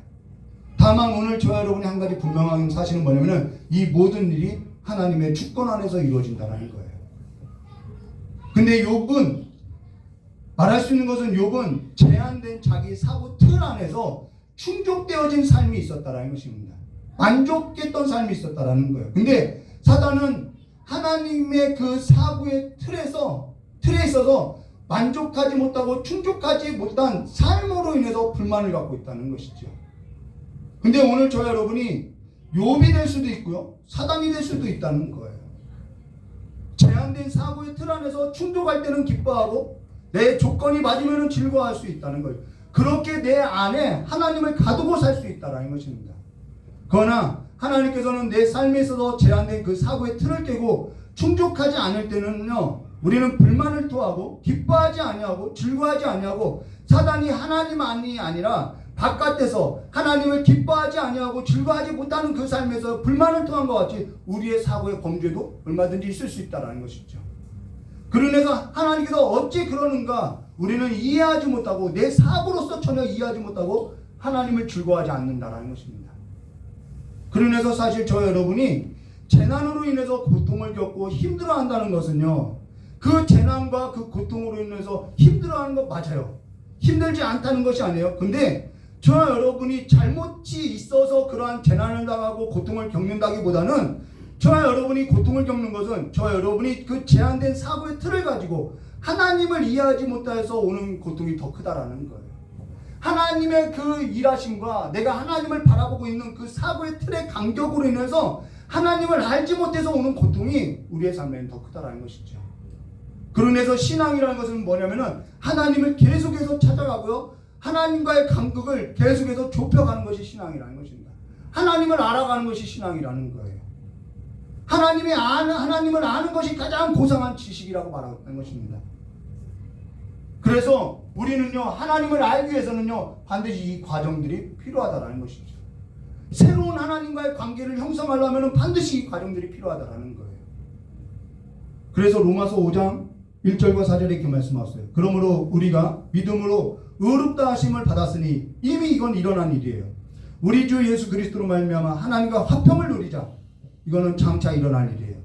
다만 오늘 저와 여러분이 한 가지 분명한 사실은 뭐냐면은 이 모든 일이 하나님의 주권 안에서 이루어진다는 거예요. 근데 욥은 말할 수 있는 것은 욥은 제한된 자기 사고 틀 안에서 충족되어진 삶이 있었다라는 것입니다. 만족했던 삶이 있었다라는 거예요. 근데 사단은 하나님의 그 사고의 틀에 있어서 만족하지 못하고 충족하지 못한 삶으로 인해서 불만을 갖고 있다는 것이죠. 근데 오늘 저와 여러분이 욥이 될 수도 있고요, 사단이 될 수도 있다는 거예요. 제한된 사고의 틀 안에서 충족할 때는 기뻐하고 내 조건이 맞으면 즐거워할 수 있다는 거예요. 그렇게 내 안에 하나님을 가두고 살 수 있다는 것입니다. 그러나 하나님께서는 내 삶에 있어서 제한된 그 사고의 틀을 깨고 충족하지 않을 때는요, 우리는 불만을 토하고 기뻐하지 아니하고 즐거워하지 아니하고 사단이 하나님이 아니라 바깥에서 하나님을 기뻐하지 아니하고 즐거워하지 못하는 그 삶에서 불만을 토한 것 같이 우리의 사고의 범죄도 얼마든지 있을 수 있다는 것이죠. 그러면서 하나님께서 어찌 그러는가 우리는 이해하지 못하고 내 사고로서 전혀 이해하지 못하고 하나님을 즐거워하지 않는다는 것입니다. 그러면서 사실 저 여러분이 재난으로 인해서 고통을 겪고 힘들어한다는 것은요, 그 재난과 그 고통으로 인해서 힘들어하는 것 맞아요. 힘들지 않다는 것이 아니에요. 근데 저와 여러분이 잘못이 있어서 그러한 재난을 당하고 고통을 겪는다기보다는 저와 여러분이 고통을 겪는 것은 저와 여러분이 그 제한된 사고의 틀을 가지고 하나님을 이해하지 못해서 오는 고통이 더 크다라는 거예요. 하나님의 그 일하심과 내가 하나님을 바라보고 있는 그 사고의 틀의 간격으로 인해서 하나님을 알지 못해서 오는 고통이 우리의 삶에는 더 크다라는 것이죠. 그러면서 신앙이라는 것은 뭐냐면은 하나님을 계속해서 찾아가고요, 하나님과의 간극을 계속해서 좁혀가는 것이 신앙이라는 것입니다. 하나님을 알아가는 것이 신앙이라는 거예요. 하나님을 아는 것이 가장 고상한 지식이라고 말하는 것입니다. 그래서 우리는요, 하나님을 알기 위해서는요, 반드시 이 과정들이 필요하다라는 것이죠. 새로운 하나님과의 관계를 형성하려면 반드시 이 과정들이 필요하다라는 거예요. 그래서 로마서 5장 1절과 4절에 이렇게 말씀하셨어요. 그러므로 우리가 믿음으로 의롭다 하심을 받았으니 이미 이건 일어난 일이에요. 우리 주 예수 그리스도로 말미암아 하나님과 화평을 누리자. 이거는 장차 일어날 일이에요.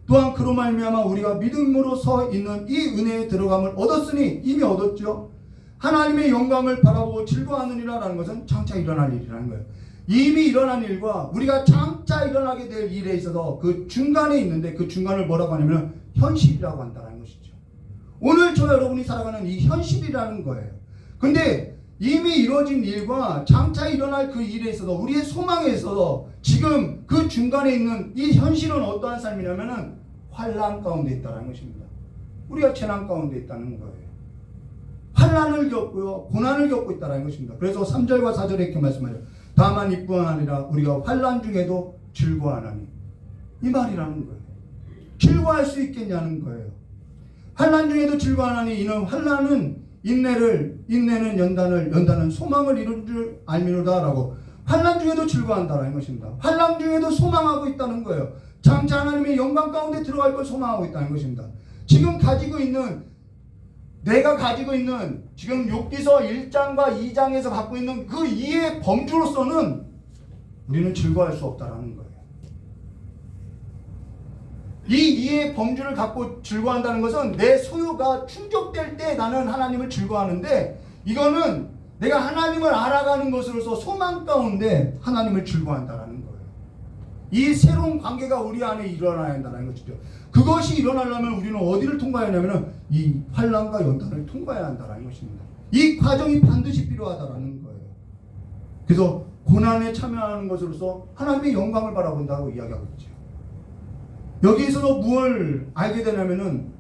또한 그로 말미암아 우리가 믿음으로 서 있는 이 은혜에 들어감을 얻었으니 이미 얻었죠. 하나님의 영광을 바라보고 즐거워하느니라라는 것은 장차 일어날 일이라는 거예요. 이미 일어난 일과 우리가 장차 일어나게 될 일에 있어서 그 중간에 있는데, 그 중간을 뭐라고 하냐면 현실이라고 한다는 것이죠. 오늘 저 여러분이 살아가는 이 현실이라는 거예요. 근데 이미 이루어진 일과 장차 일어날 그 일에 있어서 우리의 소망에 있어서 지금 그 중간에 있는 이 현실은 어떠한 삶이냐면은 환난 가운데 있다는 것입니다. 우리가 재난 가운데 있다는 거예요. 환난을 겪고요, 고난을 겪고 있다는 것입니다. 그래서 3절과 4절에 이렇게 말씀하죠. 다만 이뿐 아니라 우리가 환난 중에도 즐거워하나니, 이 말이라는 거예요. 즐거워할 수 있겠냐는 거예요. 환난 중에도 즐거워하나니 이는 환난은 인내는 연단은 소망을 이룬 줄 알미로다 라고, 환난 중에도 즐거워한다는 것입니다. 환난 중에도 소망하고 있다는 거예요. 장차 하나님의 영광 가운데 들어갈 걸 소망하고 있다는 것입니다. 지금 내가 가지고 있는 지금 욥기서 1장과 2장에서 갖고 있는 그 이해의 범주로서는 우리는 즐거워할 수 없다라는 거예요. 이 이해의 범주를 갖고 즐거워한다는 것은 내 소유가 충족될 때 나는 하나님을 즐거워하는데, 이거는 내가 하나님을 알아가는 것으로서 소망 가운데 하나님을 즐거워한다는 거예요. 이 새로운 관계가 우리 안에 일어나야 한다는 것이죠. 그것이 일어나려면 우리는 어디를 통과해야 하냐면 이 환난과 연단을 통과해야 한다는 것입니다. 이 과정이 반드시 필요하다는 거예요. 그래서 고난에 참여하는 것으로서 하나님의 영광을 바라본다고 이야기하고 있죠. 여기에서도 무엇을 알게 되냐면은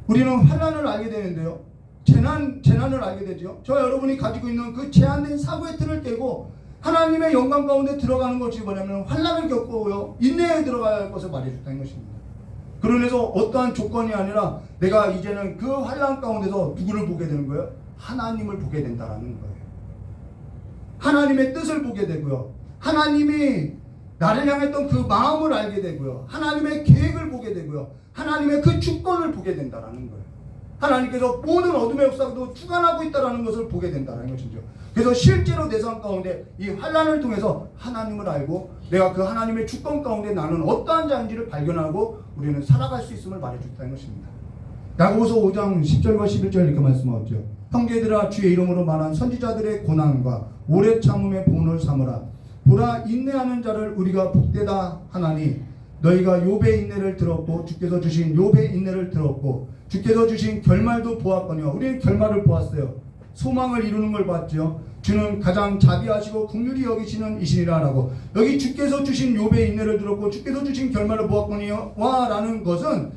우리는 환난을 알게 되는데요, 재난을 알게 되죠. 저 여러분이 가지고 있는 그 제한된 사고의 틀을 깨고 하나님의 영광 가운데 들어가는 것이 뭐냐면 환난을 겪고요, 인내에 들어가야 할 것을 말해줬다는 것입니다. 그러면서 어떠한 조건이 아니라 내가 이제는 그 환난 가운데서 누구를 보게 되는 거예요? 하나님을 보게 된다는 거예요. 하나님의 뜻을 보게 되고요, 하나님이 나를 향했던 그 마음을 알게 되고요, 하나님의 계획을 보게 되고요, 하나님의 그 주권을 보게 된다는 거예요. 하나님께서 모든 어둠의 역사도 주관하고 있다는 것을 보게 된다는 것이죠. 그래서 실제로 내 삶 가운데 이 환난을 통해서 하나님을 알고 내가 그 하나님의 주권 가운데 나는 어떠한 자인지를 발견하고 우리는 살아갈 수 있음을 말해줬다는 것입니다. 야고보서 5장 10절과 11절 이렇게 말씀하죠. 형제들아, 주의 이름으로 말한 선지자들의 고난과 오래 참음의 본을 삼으라. 보라, 인내하는 자를 우리가 복되다 하나니 너희가 욥의 인내를 들었고 주께서 주신 욥의 인내를 들었고 주께서 주신 결말도 보았거니와. 우리는 결말을 보았어요. 소망을 이루는 걸 봤죠. 주는 가장 자비하시고 긍휼히 여기시는 이시니라 라고, 여기 주께서 주신 욥의 인내를 들었고 주께서 주신 결말을 보았거니와 라는 것은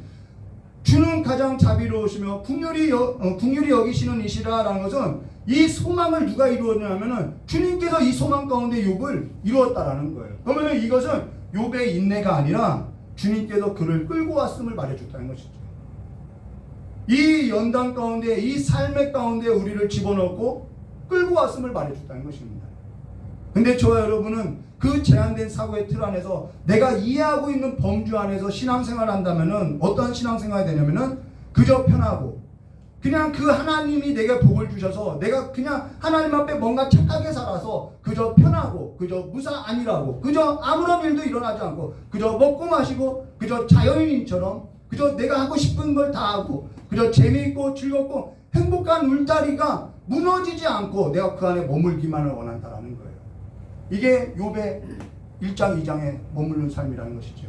주는 가장 자비로우시며 긍휼히 여기시는 이시라 라는 것은 이 소망을 누가 이루었냐면은 주님께서 이 소망 가운데 욥을 이루었다라는 거예요. 그러면 이것은 욥의 인내가 아니라 주님께서 그를 끌고 왔음을 말해줬다는 것이죠. 이 연단 가운데, 이 삶의 가운데 우리를 집어넣고 끌고 왔음을 말해줬다는 것입니다. 근데 저와 여러분은 그 제한된 사고의 틀 안에서 내가 이해하고 있는 범주 안에서 신앙생활을 한다면은 어떠한 신앙생활이 되냐면은 그저 편하고 그냥 그 하나님이 내게 복을 주셔서 내가 그냥 하나님 앞에 뭔가 착하게 살아서 그저 편하고 그저 무사 아니라고 그저 아무런 일도 일어나지 않고 그저 먹고 마시고 그저 자연인처럼 그저 내가 하고 싶은 걸 다 하고 그저 재미있고 즐겁고 행복한 울타리가 무너지지 않고 내가 그 안에 머물기만을 원한다라는 거예요. 이게 욥의 1장 2장에 머무르는 삶이라는 것이죠.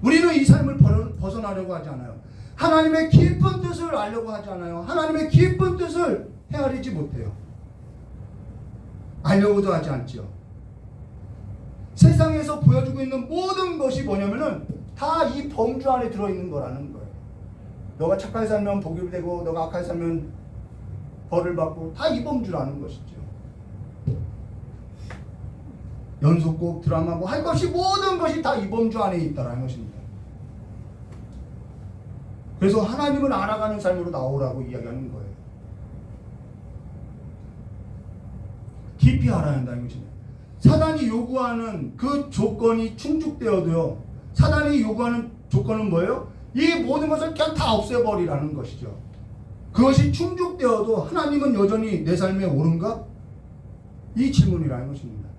우리는 이 삶을 벗어나려고 하지 않아요. 하나님의 깊은 뜻을 알려고 하지 않아요. 하나님의 깊은 뜻을 헤아리지 못해요. 알려고도 하지 않죠. 세상에서 보여주고 있는 모든 것이 뭐냐면은 다 이 범주 안에 들어있는 거라는 거예요. 너가 착하게 살면 복이 되고 너가 악하게 살면 벌을 받고 다 이 범주라는 것이죠. 연속곡, 드라마 뭐 할 것이 모든 것이 다 이 범주 안에 있다라는 것입니다. 그래서 하나님을 알아가는 삶으로 나오라고 이야기하는 거예요. 깊이 알아야 한다는 것입니다. 사단이 요구하는 그 조건이 충족되어도요, 사단이 요구하는 조건은 뭐예요? 이 모든 것을 그냥 다 없애버리라는 것이죠. 그것이 충족되어도 하나님은 여전히 내 삶에 옳은가? 이 질문이라는 것입니다.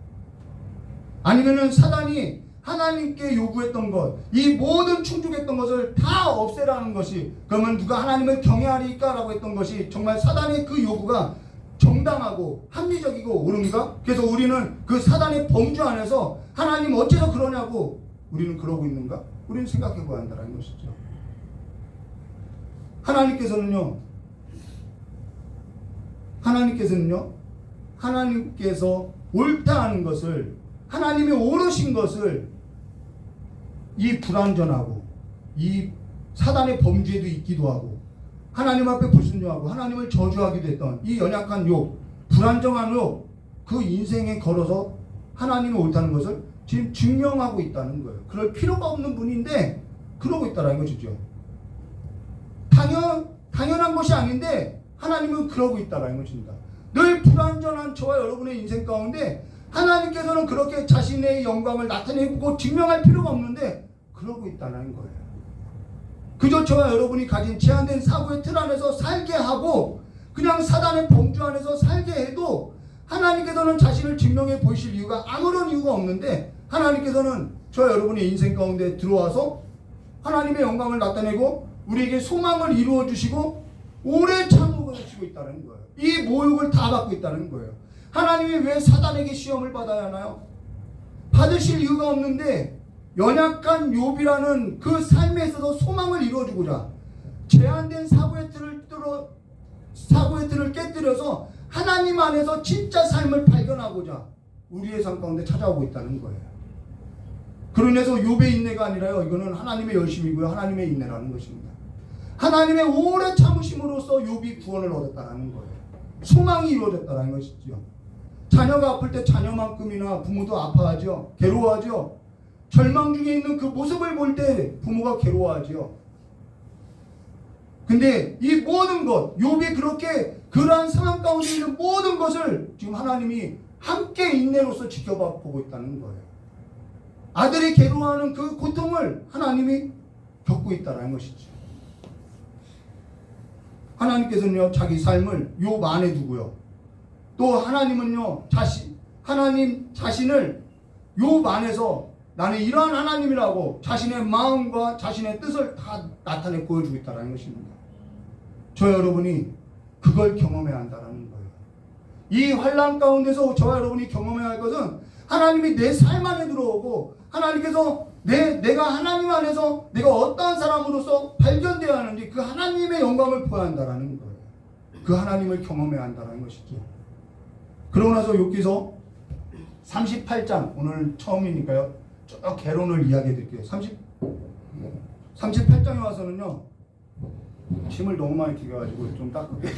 아니면은 사단이 하나님께 요구했던 것, 이 모든 충족했던 것을 다 없애라는 것이, 그러면 누가 하나님을 경외하리까? 라고 했던 것이 정말 사단의 그 요구가 정당하고 합리적이고 옳은가? 그래서 우리는 그 사단의 범주 안에서 하나님 어째서 그러냐고 우리는 그러고 있는가? 우리는 생각해 봐야 한다는 것이죠. 하나님께서 옳다 하는 것을, 하나님이 옳으신 것을 이 불완전하고 이 사단의 범주에도 있기도 하고 하나님 앞에 불순종하고 하나님을 저주하기도 했던 이 연약한 욥, 불안정한 욥, 그 인생에 걸어서 하나님이 옳다는 것을 지금 증명하고 있다는 거예요. 그럴 필요가 없는 분인데 그러고 있다는 것이죠. 당연한 것이 아닌데 하나님은 그러고 있다는 것입니다. 늘 불완전한 저와 여러분의 인생 가운데 하나님께서는 그렇게 자신의 영광을 나타내고 증명할 필요가 없는데 그러고 있다는 거예요. 그저 저와 여러분이 가진 제한된 사고의 틀 안에서 살게 하고 그냥 사단의 범주 안에서 살게 해도 하나님께서는 자신을 증명해 보이실 이유가 아무런 이유가 없는데, 하나님께서는 저와 여러분의 인생 가운데 들어와서 하나님의 영광을 나타내고 우리에게 소망을 이루어 주시고 오래 참고 주시고 있다는 거예요. 이 모욕을 다 받고 있다는 거예요. 하나님이 왜 사단에게 시험을 받아야 하나요? 받으실 이유가 없는데 연약한 욥이라는 그 삶에 있어서 소망을 이루어주고자 제한된 사고의 틀을 깨뜨려서 하나님 안에서 진짜 삶을 발견하고자 우리의 삶 가운데 찾아오고 있다는 거예요. 그로 인해서 욥의 인내가 아니라요, 이거는 하나님의 열심이고요, 하나님의 인내라는 것입니다. 하나님의 오래 참으심으로써 욥이 구원을 얻었다는 거예요. 소망이 이루어졌다는 것이죠. 자녀가 아플 때 자녀만큼이나 부모도 아파하죠. 괴로워하죠. 절망 중에 있는 그 모습을 볼 때 부모가 괴로워하죠. 근데 이 모든 것, 욥이 그렇게 그러한 상황 가운데 있는 모든 것을 지금 하나님이 함께 인내로서 지켜보고 있다는 거예요. 아들이 괴로워하는 그 고통을 하나님이 겪고 있다는 것이죠. 하나님께서는요, 자기 삶을 욥 안에 두고요, 또 하나님은요, 하나님 자신을 욥 안에서 나는 이러한 하나님이라고 자신의 마음과 자신의 뜻을 다 나타내 보여주고 있다는 것입니다. 저 여러분이 그걸 경험해야 한다는 거예요. 이 환난 가운데서 저와 여러분이 경험해야 할 것은 하나님이 내 삶 안에 들어오고 하나님께서 내가 하나님 안에서 내가 어떠한 사람으로서 발견되어야 하는지 그 하나님의 영광을 보여야 한다는 거예요. 그 하나님을 경험해야 한다는 것이죠. 그러고 나서 욥기서 38장, 오늘 처음이니까요, 쭉 개론을 이야기해 드릴게요. 38장에 와서는요, 침을 너무 많이 튀겨가지고 좀 닦을게요.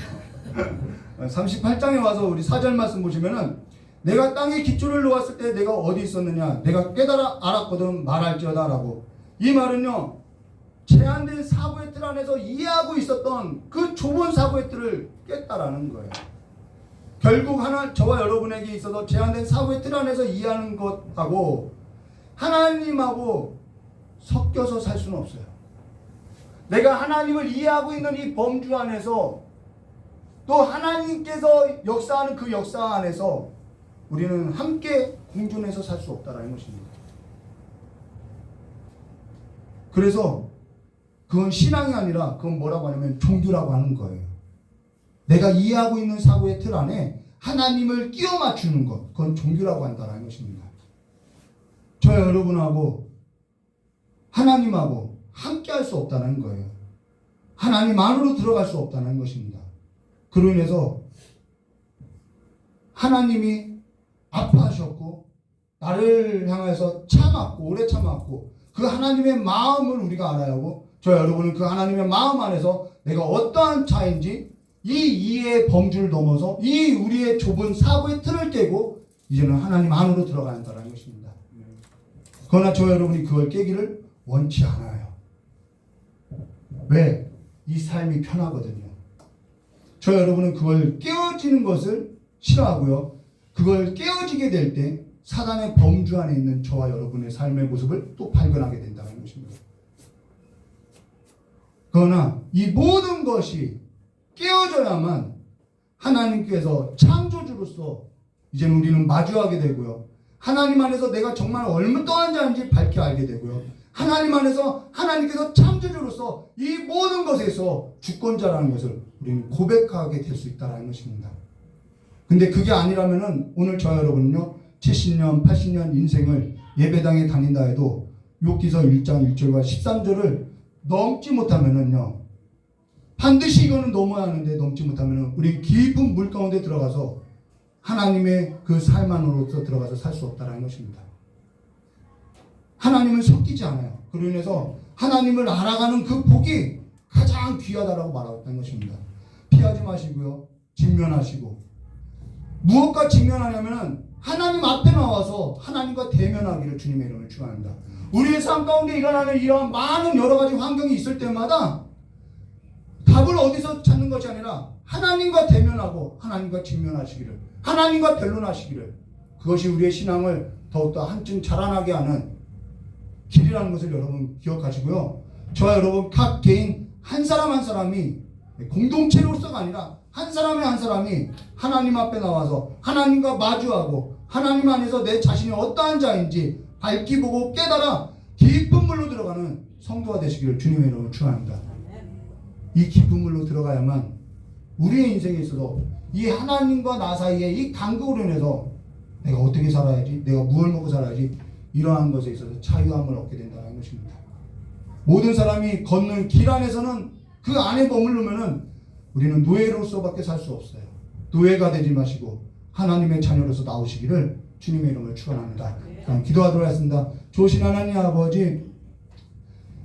38장에 와서 우리 4절 말씀 보시면은, 내가 땅에 기초를 놓았을 때 내가 어디 있었느냐, 내가 깨달아 알았거든 말할지어다 라고. 이 말은요, 제한된 사고의 틀 안에서 이해하고 있었던 그 좁은 사고의 틀을 깼다라는 거예요. 결국 저와 여러분에게 있어서 제한된 사고의 틀 안에서 이해하는 것하고 하나님하고 섞여서 살 수는 없어요. 내가 하나님을 이해하고 있는 이 범주 안에서 또 하나님께서 역사하는 그 역사 안에서 우리는 함께 공존해서 살 수 없다라는 것입니다. 그래서 그건 신앙이 아니라 그건 뭐라고 하냐면 종교라고 하는 거예요. 내가 이해하고 있는 사고의 틀 안에 하나님을 끼워 맞추는 것, 그건 종교라고 한다는 것입니다. 저 여러분하고 하나님하고 함께 할 수 없다는 거예요. 하나님 안으로 들어갈 수 없다는 것입니다. 그로 인해서 하나님이 아파하셨고 나를 향해서 참았고 오래 참았고 그 하나님의 마음을 우리가 알아야 하고, 저 여러분은 그 하나님의 마음 안에서 내가 어떠한 자인지 이 이해의 범주를 넘어서 이 우리의 좁은 사고의 틀을 깨고 이제는 하나님 안으로 들어간다는 것입니다. 그러나 저 여러분이 그걸 깨기를 원치 않아요. 왜? 이 삶이 편하거든요. 저 여러분은 그걸 깨어지는 것을 싫어하고요. 그걸 깨어지게 될 때 사단의 범주 안에 있는 저와 여러분의 삶의 모습을 또 발견하게 된다는 것입니다. 그러나 이 모든 것이 깨어져야만 하나님께서 창조주로서 이제는 우리는 마주하게 되고요. 하나님 안에서 내가 정말 어떠한 자인지 밝히 알게 되고요. 하나님 안에서 하나님께서 창조주로서 이 모든 것에서 주권자라는 것을 우리는 고백하게 될 수 있다는 것입니다. 근데 그게 아니라면은 오늘 저 여러분은요 70년 80년 인생을 예배당에 다닌다 해도 욥기서 1장 1절과 13절을 넘지 못하면은요 반드시 이거는 넘어야 하는데 넘지 못하면은 우리 깊은 물 가운데 들어가서 하나님의 그 삶 안으로서 들어가서 살 수 없다는 것입니다. 하나님은 섞이지 않아요. 그로 인해서 하나님을 알아가는 그 복이 가장 귀하다라고 말하고 있다는 것입니다. 피하지 마시고요. 직면하시고. 무엇과 직면하냐면은 하나님 앞에 나와서 하나님과 대면하기를 주님의 이름을 축원합니다. 우리의 삶 가운데 일어나는 이러한 많은 여러 가지 환경이 있을 때마다 답을 어디서 찾는 것이 아니라 하나님과 대면하고 하나님과 직면하시기를, 하나님과 변론하시기를, 그것이 우리의 신앙을 더욱더 한층 자라나게 하는 길이라는 것을 여러분 기억하시고요. 저와 여러분 각 개인 한 사람 한 사람이 공동체로서가 아니라 한 사람의 한 사람이 하나님 앞에 나와서 하나님과 마주하고 하나님 안에서 내 자신이 어떠한 자인지 밝히 보고 깨달아 깊은 물로 들어가는 성도가 되시기를 주님의 이름으로 축원합니다. 이 깊은 물로 들어가야만 우리의 인생에 있어서 이 하나님과 나 사이에 이 간극으로 인해서 내가 어떻게 살아야지, 내가 무엇을 먹고 살아야지, 이러한 것에 있어서 자유함을 얻게 된다는 것입니다. 모든 사람이 걷는 길 안에서는 그 안에 머무르면은 우리는 노예로서밖에 살 수 없어요. 노예가 되지 마시고 하나님의 자녀로서 나오시기를 주님의 이름을 축원합니다. 기도하도록 하겠습니다. 좋으신 하나님 아버지,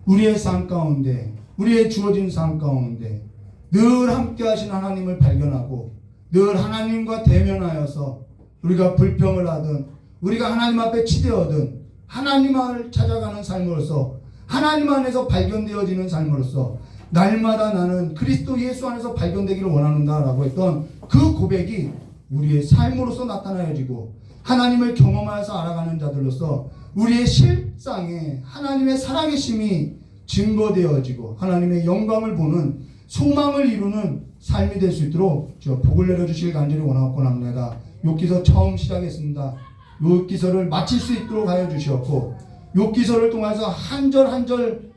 우리의 삶 가운데, 우리의 주어진 삶 가운데 늘 함께 하신 하나님을 발견하고 늘 하나님과 대면하여서 우리가 불평을 하든 우리가 하나님 앞에 치대어든 하나님을 찾아가는 삶으로서 하나님 안에서 발견되어지는 삶으로서 날마다 나는 그리스도 예수 안에서 발견되기를 원하는다라고 했던 그 고백이 우리의 삶으로서 나타나야지고 하나님을 경험하여서 알아가는 자들로서 우리의 실상에 하나님의 살아계심이 증거되어지고 하나님의 영광을 보는 소망을 이루는 삶이 될 수 있도록 복을 내려주시길 간절히 원하고 합니다. 욥기서 처음 시작했습니다. 욥기서를 마칠 수 있도록 하여 주시었고 욥기서를 통해서 한 절 한 절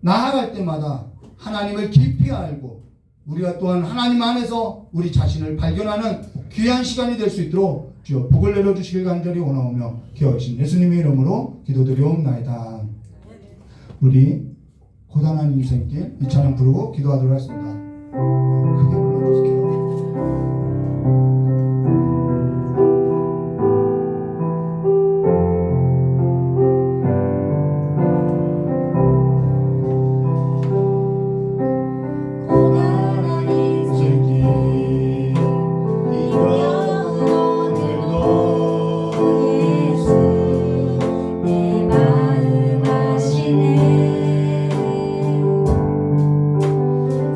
나아갈 때마다 하나님을 깊이 알고 우리가 또한 하나님 안에서 우리 자신을 발견하는 귀한 시간이 될 수 있도록 주여 복을 내려주시길 간절히 원하오며 기어하신 예수님의 이름으로 기도드리옵나이다. 우리 고단한 인생길 이 찬양 부르고 기도하도록 하겠습니다. 크게 불러주세요.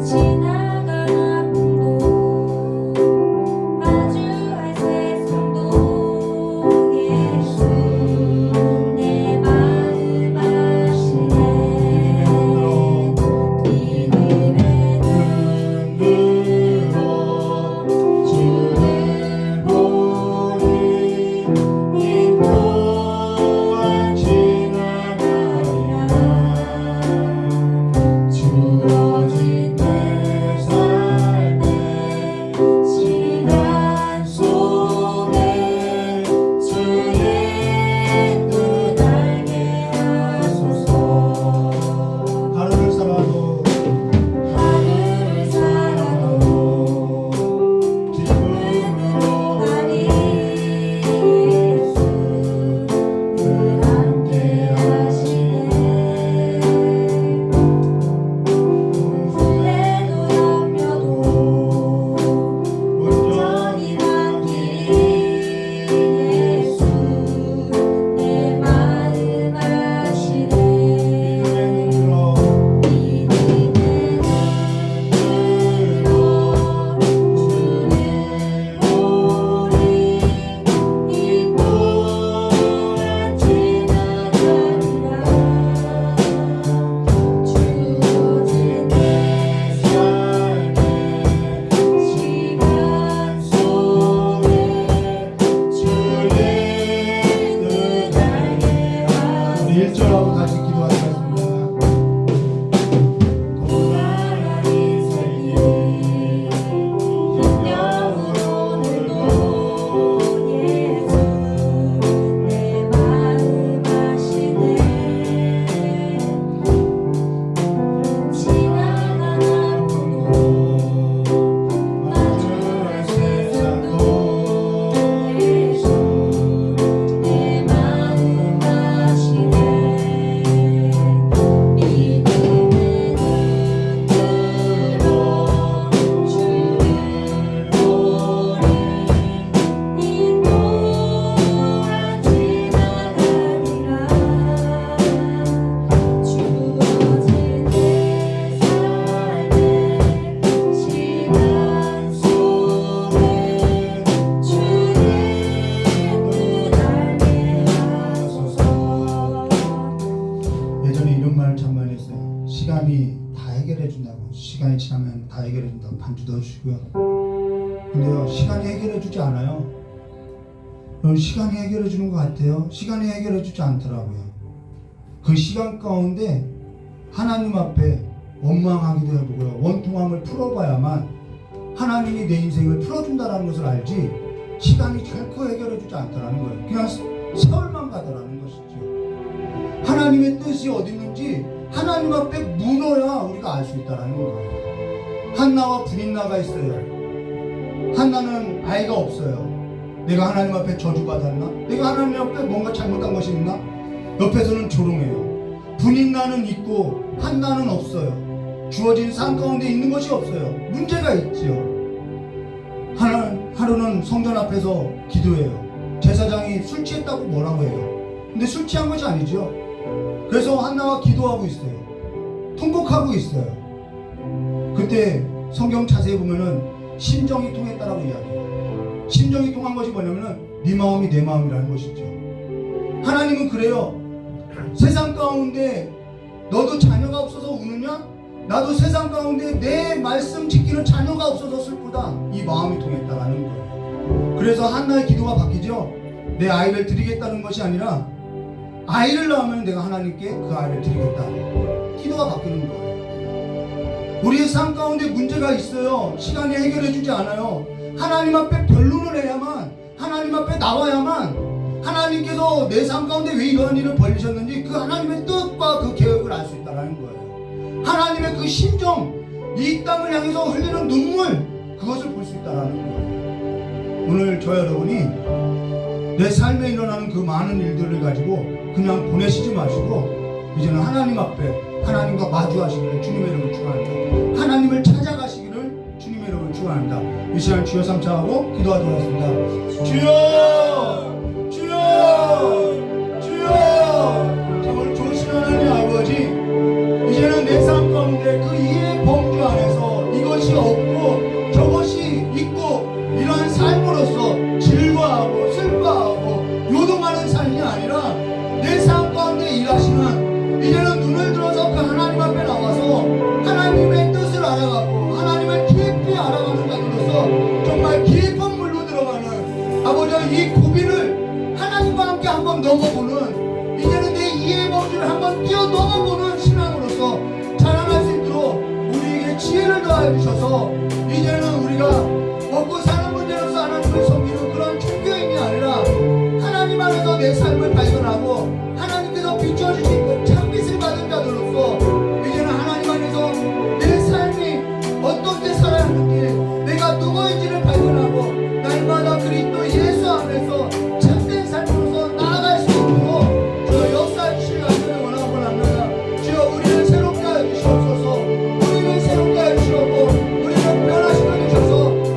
지나 기다린다. 반주 더 주시고요. 근데요, 시간이 해결해 주지 않아요. 시간이 해결해 주는 것 같아요. 시간이 해결해 주지 않더라고요. 그 시간 가운데 하나님 앞에 원망하기도 해보고요. 원통함을 풀어봐야만 하나님이 내 인생을 풀어준다는 것을 알지, 시간이 결코 해결해 주지 않더라는 거예요. 그냥 세월만 가더라는 것이죠. 하나님의 뜻이 어디 있는지 하나님 앞에 물어야 우리가 알 수 있다는 거예요. 한나와 분인나가 있어요. 한나는 아이가 없어요. 내가 하나님 앞에 저주받았나? 내가 하나님 앞에 뭔가 잘못한 것이 있나? 옆에서는 조롱해요. 분인나는 있고 한나는 없어요. 주어진 삶 가운데 있는 것이 없어요. 문제가 있지요. 하루는 성전 앞에서 기도해요. 제사장이 술 취했다고 뭐라고 해요. 근데 술 취한 것이 아니죠. 그래서 한나가 기도하고 있어요. 통곡하고 있어요. 그때 성경 자세히 보면은 심정이 통했다라고 이야기해요. 심정이 통한 것이 뭐냐면은 네 마음이 내 마음이라는 것이죠. 하나님은 그래요. 세상 가운데 너도 자녀가 없어서 우느냐? 나도 세상 가운데 내 말씀 지키는 자녀가 없어서 슬프다. 이 마음이 통했다라는 거예요. 그래서 한나의 기도가 바뀌죠. 내 아이를 드리겠다는 것이 아니라 아이를 낳으면 내가 하나님께 그 아이를 드리겠다. 기도가 바뀌는 거예요. 우리의 삶 가운데 문제가 있어요. 시간이 해결해 주지 않아요. 하나님 앞에 변론을 해야만, 하나님 앞에 나와야만 하나님께서 내 삶 가운데 왜 이러한 일을 벌리셨는지 그 하나님의 뜻과 그 계획을 알 수 있다는 거예요. 하나님의 그 심정, 이 땅을 향해서 흘리는 눈물, 그것을 볼 수 있다는 거예요. 오늘 저 여러분이 내 삶에 일어나는 그 많은 일들을 가지고 그냥 보내시지 마시고 이제는 하나님 앞에 하나님과 마주하시기를 주님의 이름으로 축원합니다. 하나님을 찾아가시기를 주님의 이름으로 축원합니다. 이 시간 주여 삼창하고 기도하도록 하겠습니다. 주여, 주여, 주여. 정말 좋으신 하나님 아버지, 이제는 내 삶 가운데 그 이해 범주 안에서 이것이 없고 저것이 있고 이러한 삶으로서 질과하고 슬퍼하고 요동하는 삶이 아니라 내 삶 가운데 일하시는, 이제는 눈을 들어서 그 하나님 앞에 나와서 하나님의 뜻을 알아가고 하나님을 깊이 알아가는 자로서 정말 깊은 물로 들어가는 아버지, 이 고비를 하나님과 함께 한번 넘어보는, 이제는 내 이해 범주를 한번 뛰어넘어보는 신앙으로서 자라날 수 있도록 우리에게 지혜를 더하여 주셔서 이제는 우리가 먹고 사는 문제로서 하나님을 섬기는 그런 종교인이 아니라 하나님 안에서 내 삶을 발견하고 하나님께서 비춰주신 그 참빛을 받은 자들로서 이제는 하나님 안에서 내 삶이 어떻게 살아야 하는지, 내가 누구인지를 발견하고 날마다 그리스도 예수 안에서 참된 삶으로서 나아갈 수 있도록 저 역사해 주실 하나님을 원하고 합니다. 주여, 우리를 새롭게 하여 주시옵소서. 우리를 새롭게 하여 주시옵고 우리를 변화시켜 주셔서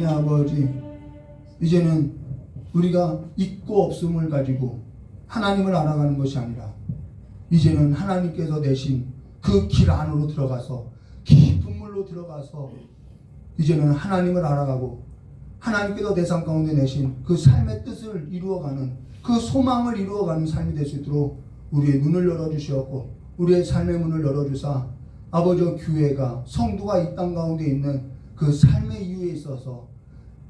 하나님 아버지, 이제는 우리가 있고 없음을 가지고 하나님을 알아가는 것이 아니라 이제는 하나님께서 내신 그 길 안으로 들어가서 깊은 물로 들어가서 이제는 하나님을 알아가고 하나님께서 내 삶 가운데 내신 그 삶의 뜻을 이루어가는 그 소망을 이루어가는 삶이 될 수 있도록 우리의 눈을 열어주시었고 우리의 삶의 문을 열어주사 아버지 교회가 성도가 이 땅 가운데 있는 그 삶의 이유에 있어서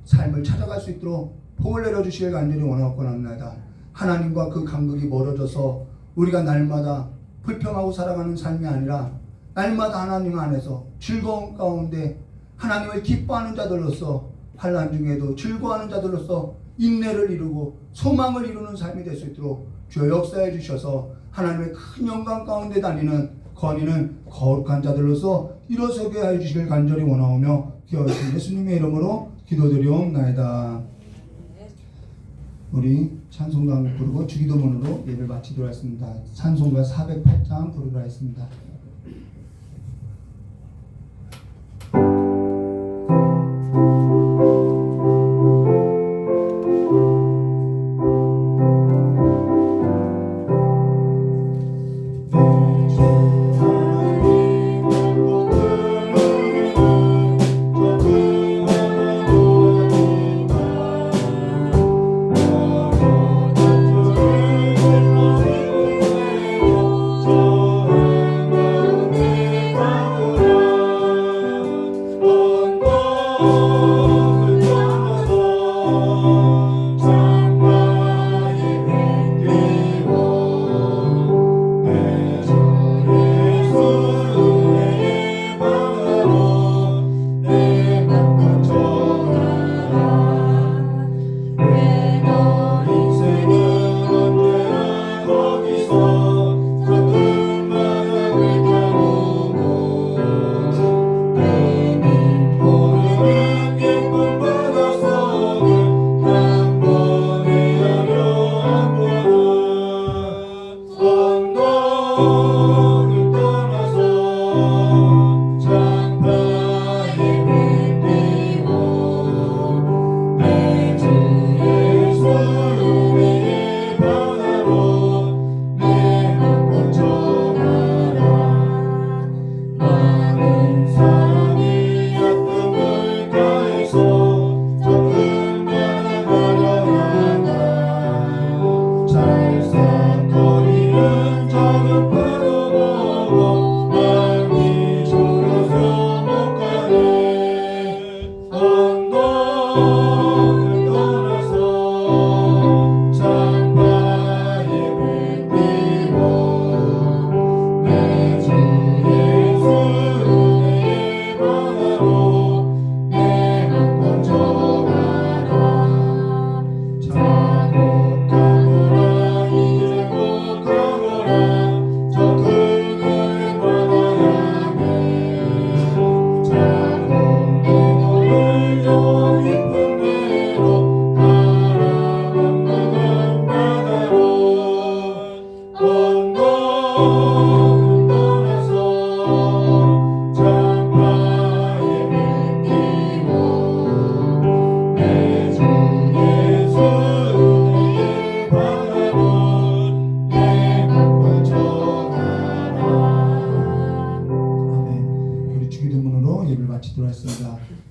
삶을 찾아갈 수 있도록 복을 내려주시길 간절히 원하고 합니다. 하나님과 그 간극이 멀어져서 우리가 날마다 불평하고 살아가는 삶이 아니라 날마다 하나님 안에서 즐거운 가운데 하나님을 기뻐하는 자들로서 환난 중에도 즐거워하는 자들로서 인내를 이루고 소망을 이루는 삶이 될 수 있도록 주여 역사해 주셔서 하나님의 큰 영광 가운데 다니는 건의는 거룩한 자들로서 일어서게 해 주시길 간절히 원하오며 기어오신 예수님의 이름으로 기도드리옵나이다. 우리 찬송가 한곡 부르고 주기도문으로 예배를 마치도록 하겠습니다. 찬송가 408장 부르도록 하겠습니다.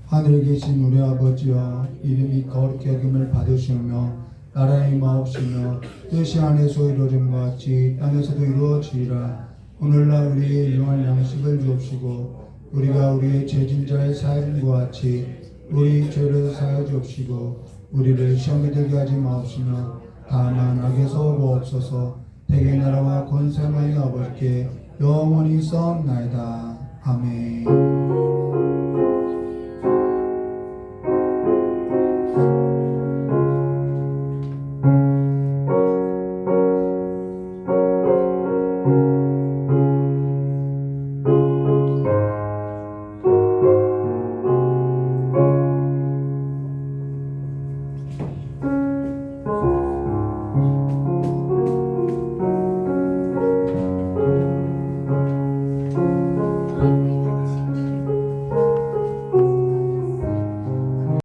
하늘에 계신 우리 아버지여, 이름이 거룩히 여김을 받으시며 나라의 임하옵시며 뜻이 하늘에서 이루어짐과 같이 땅에서도 이루어지리라. 오늘날 우리의 일용할 양식을 주옵시고 우리가 우리의 죄진자의 사함과 같이 우리 죄를 사하여 주옵시고 우리를 시험에 들게 하지 마옵시며 다만 악에서 구하옵소서. 대개 나라와 권세만이 아버지께 영원히 있사옵나이다. 아멘.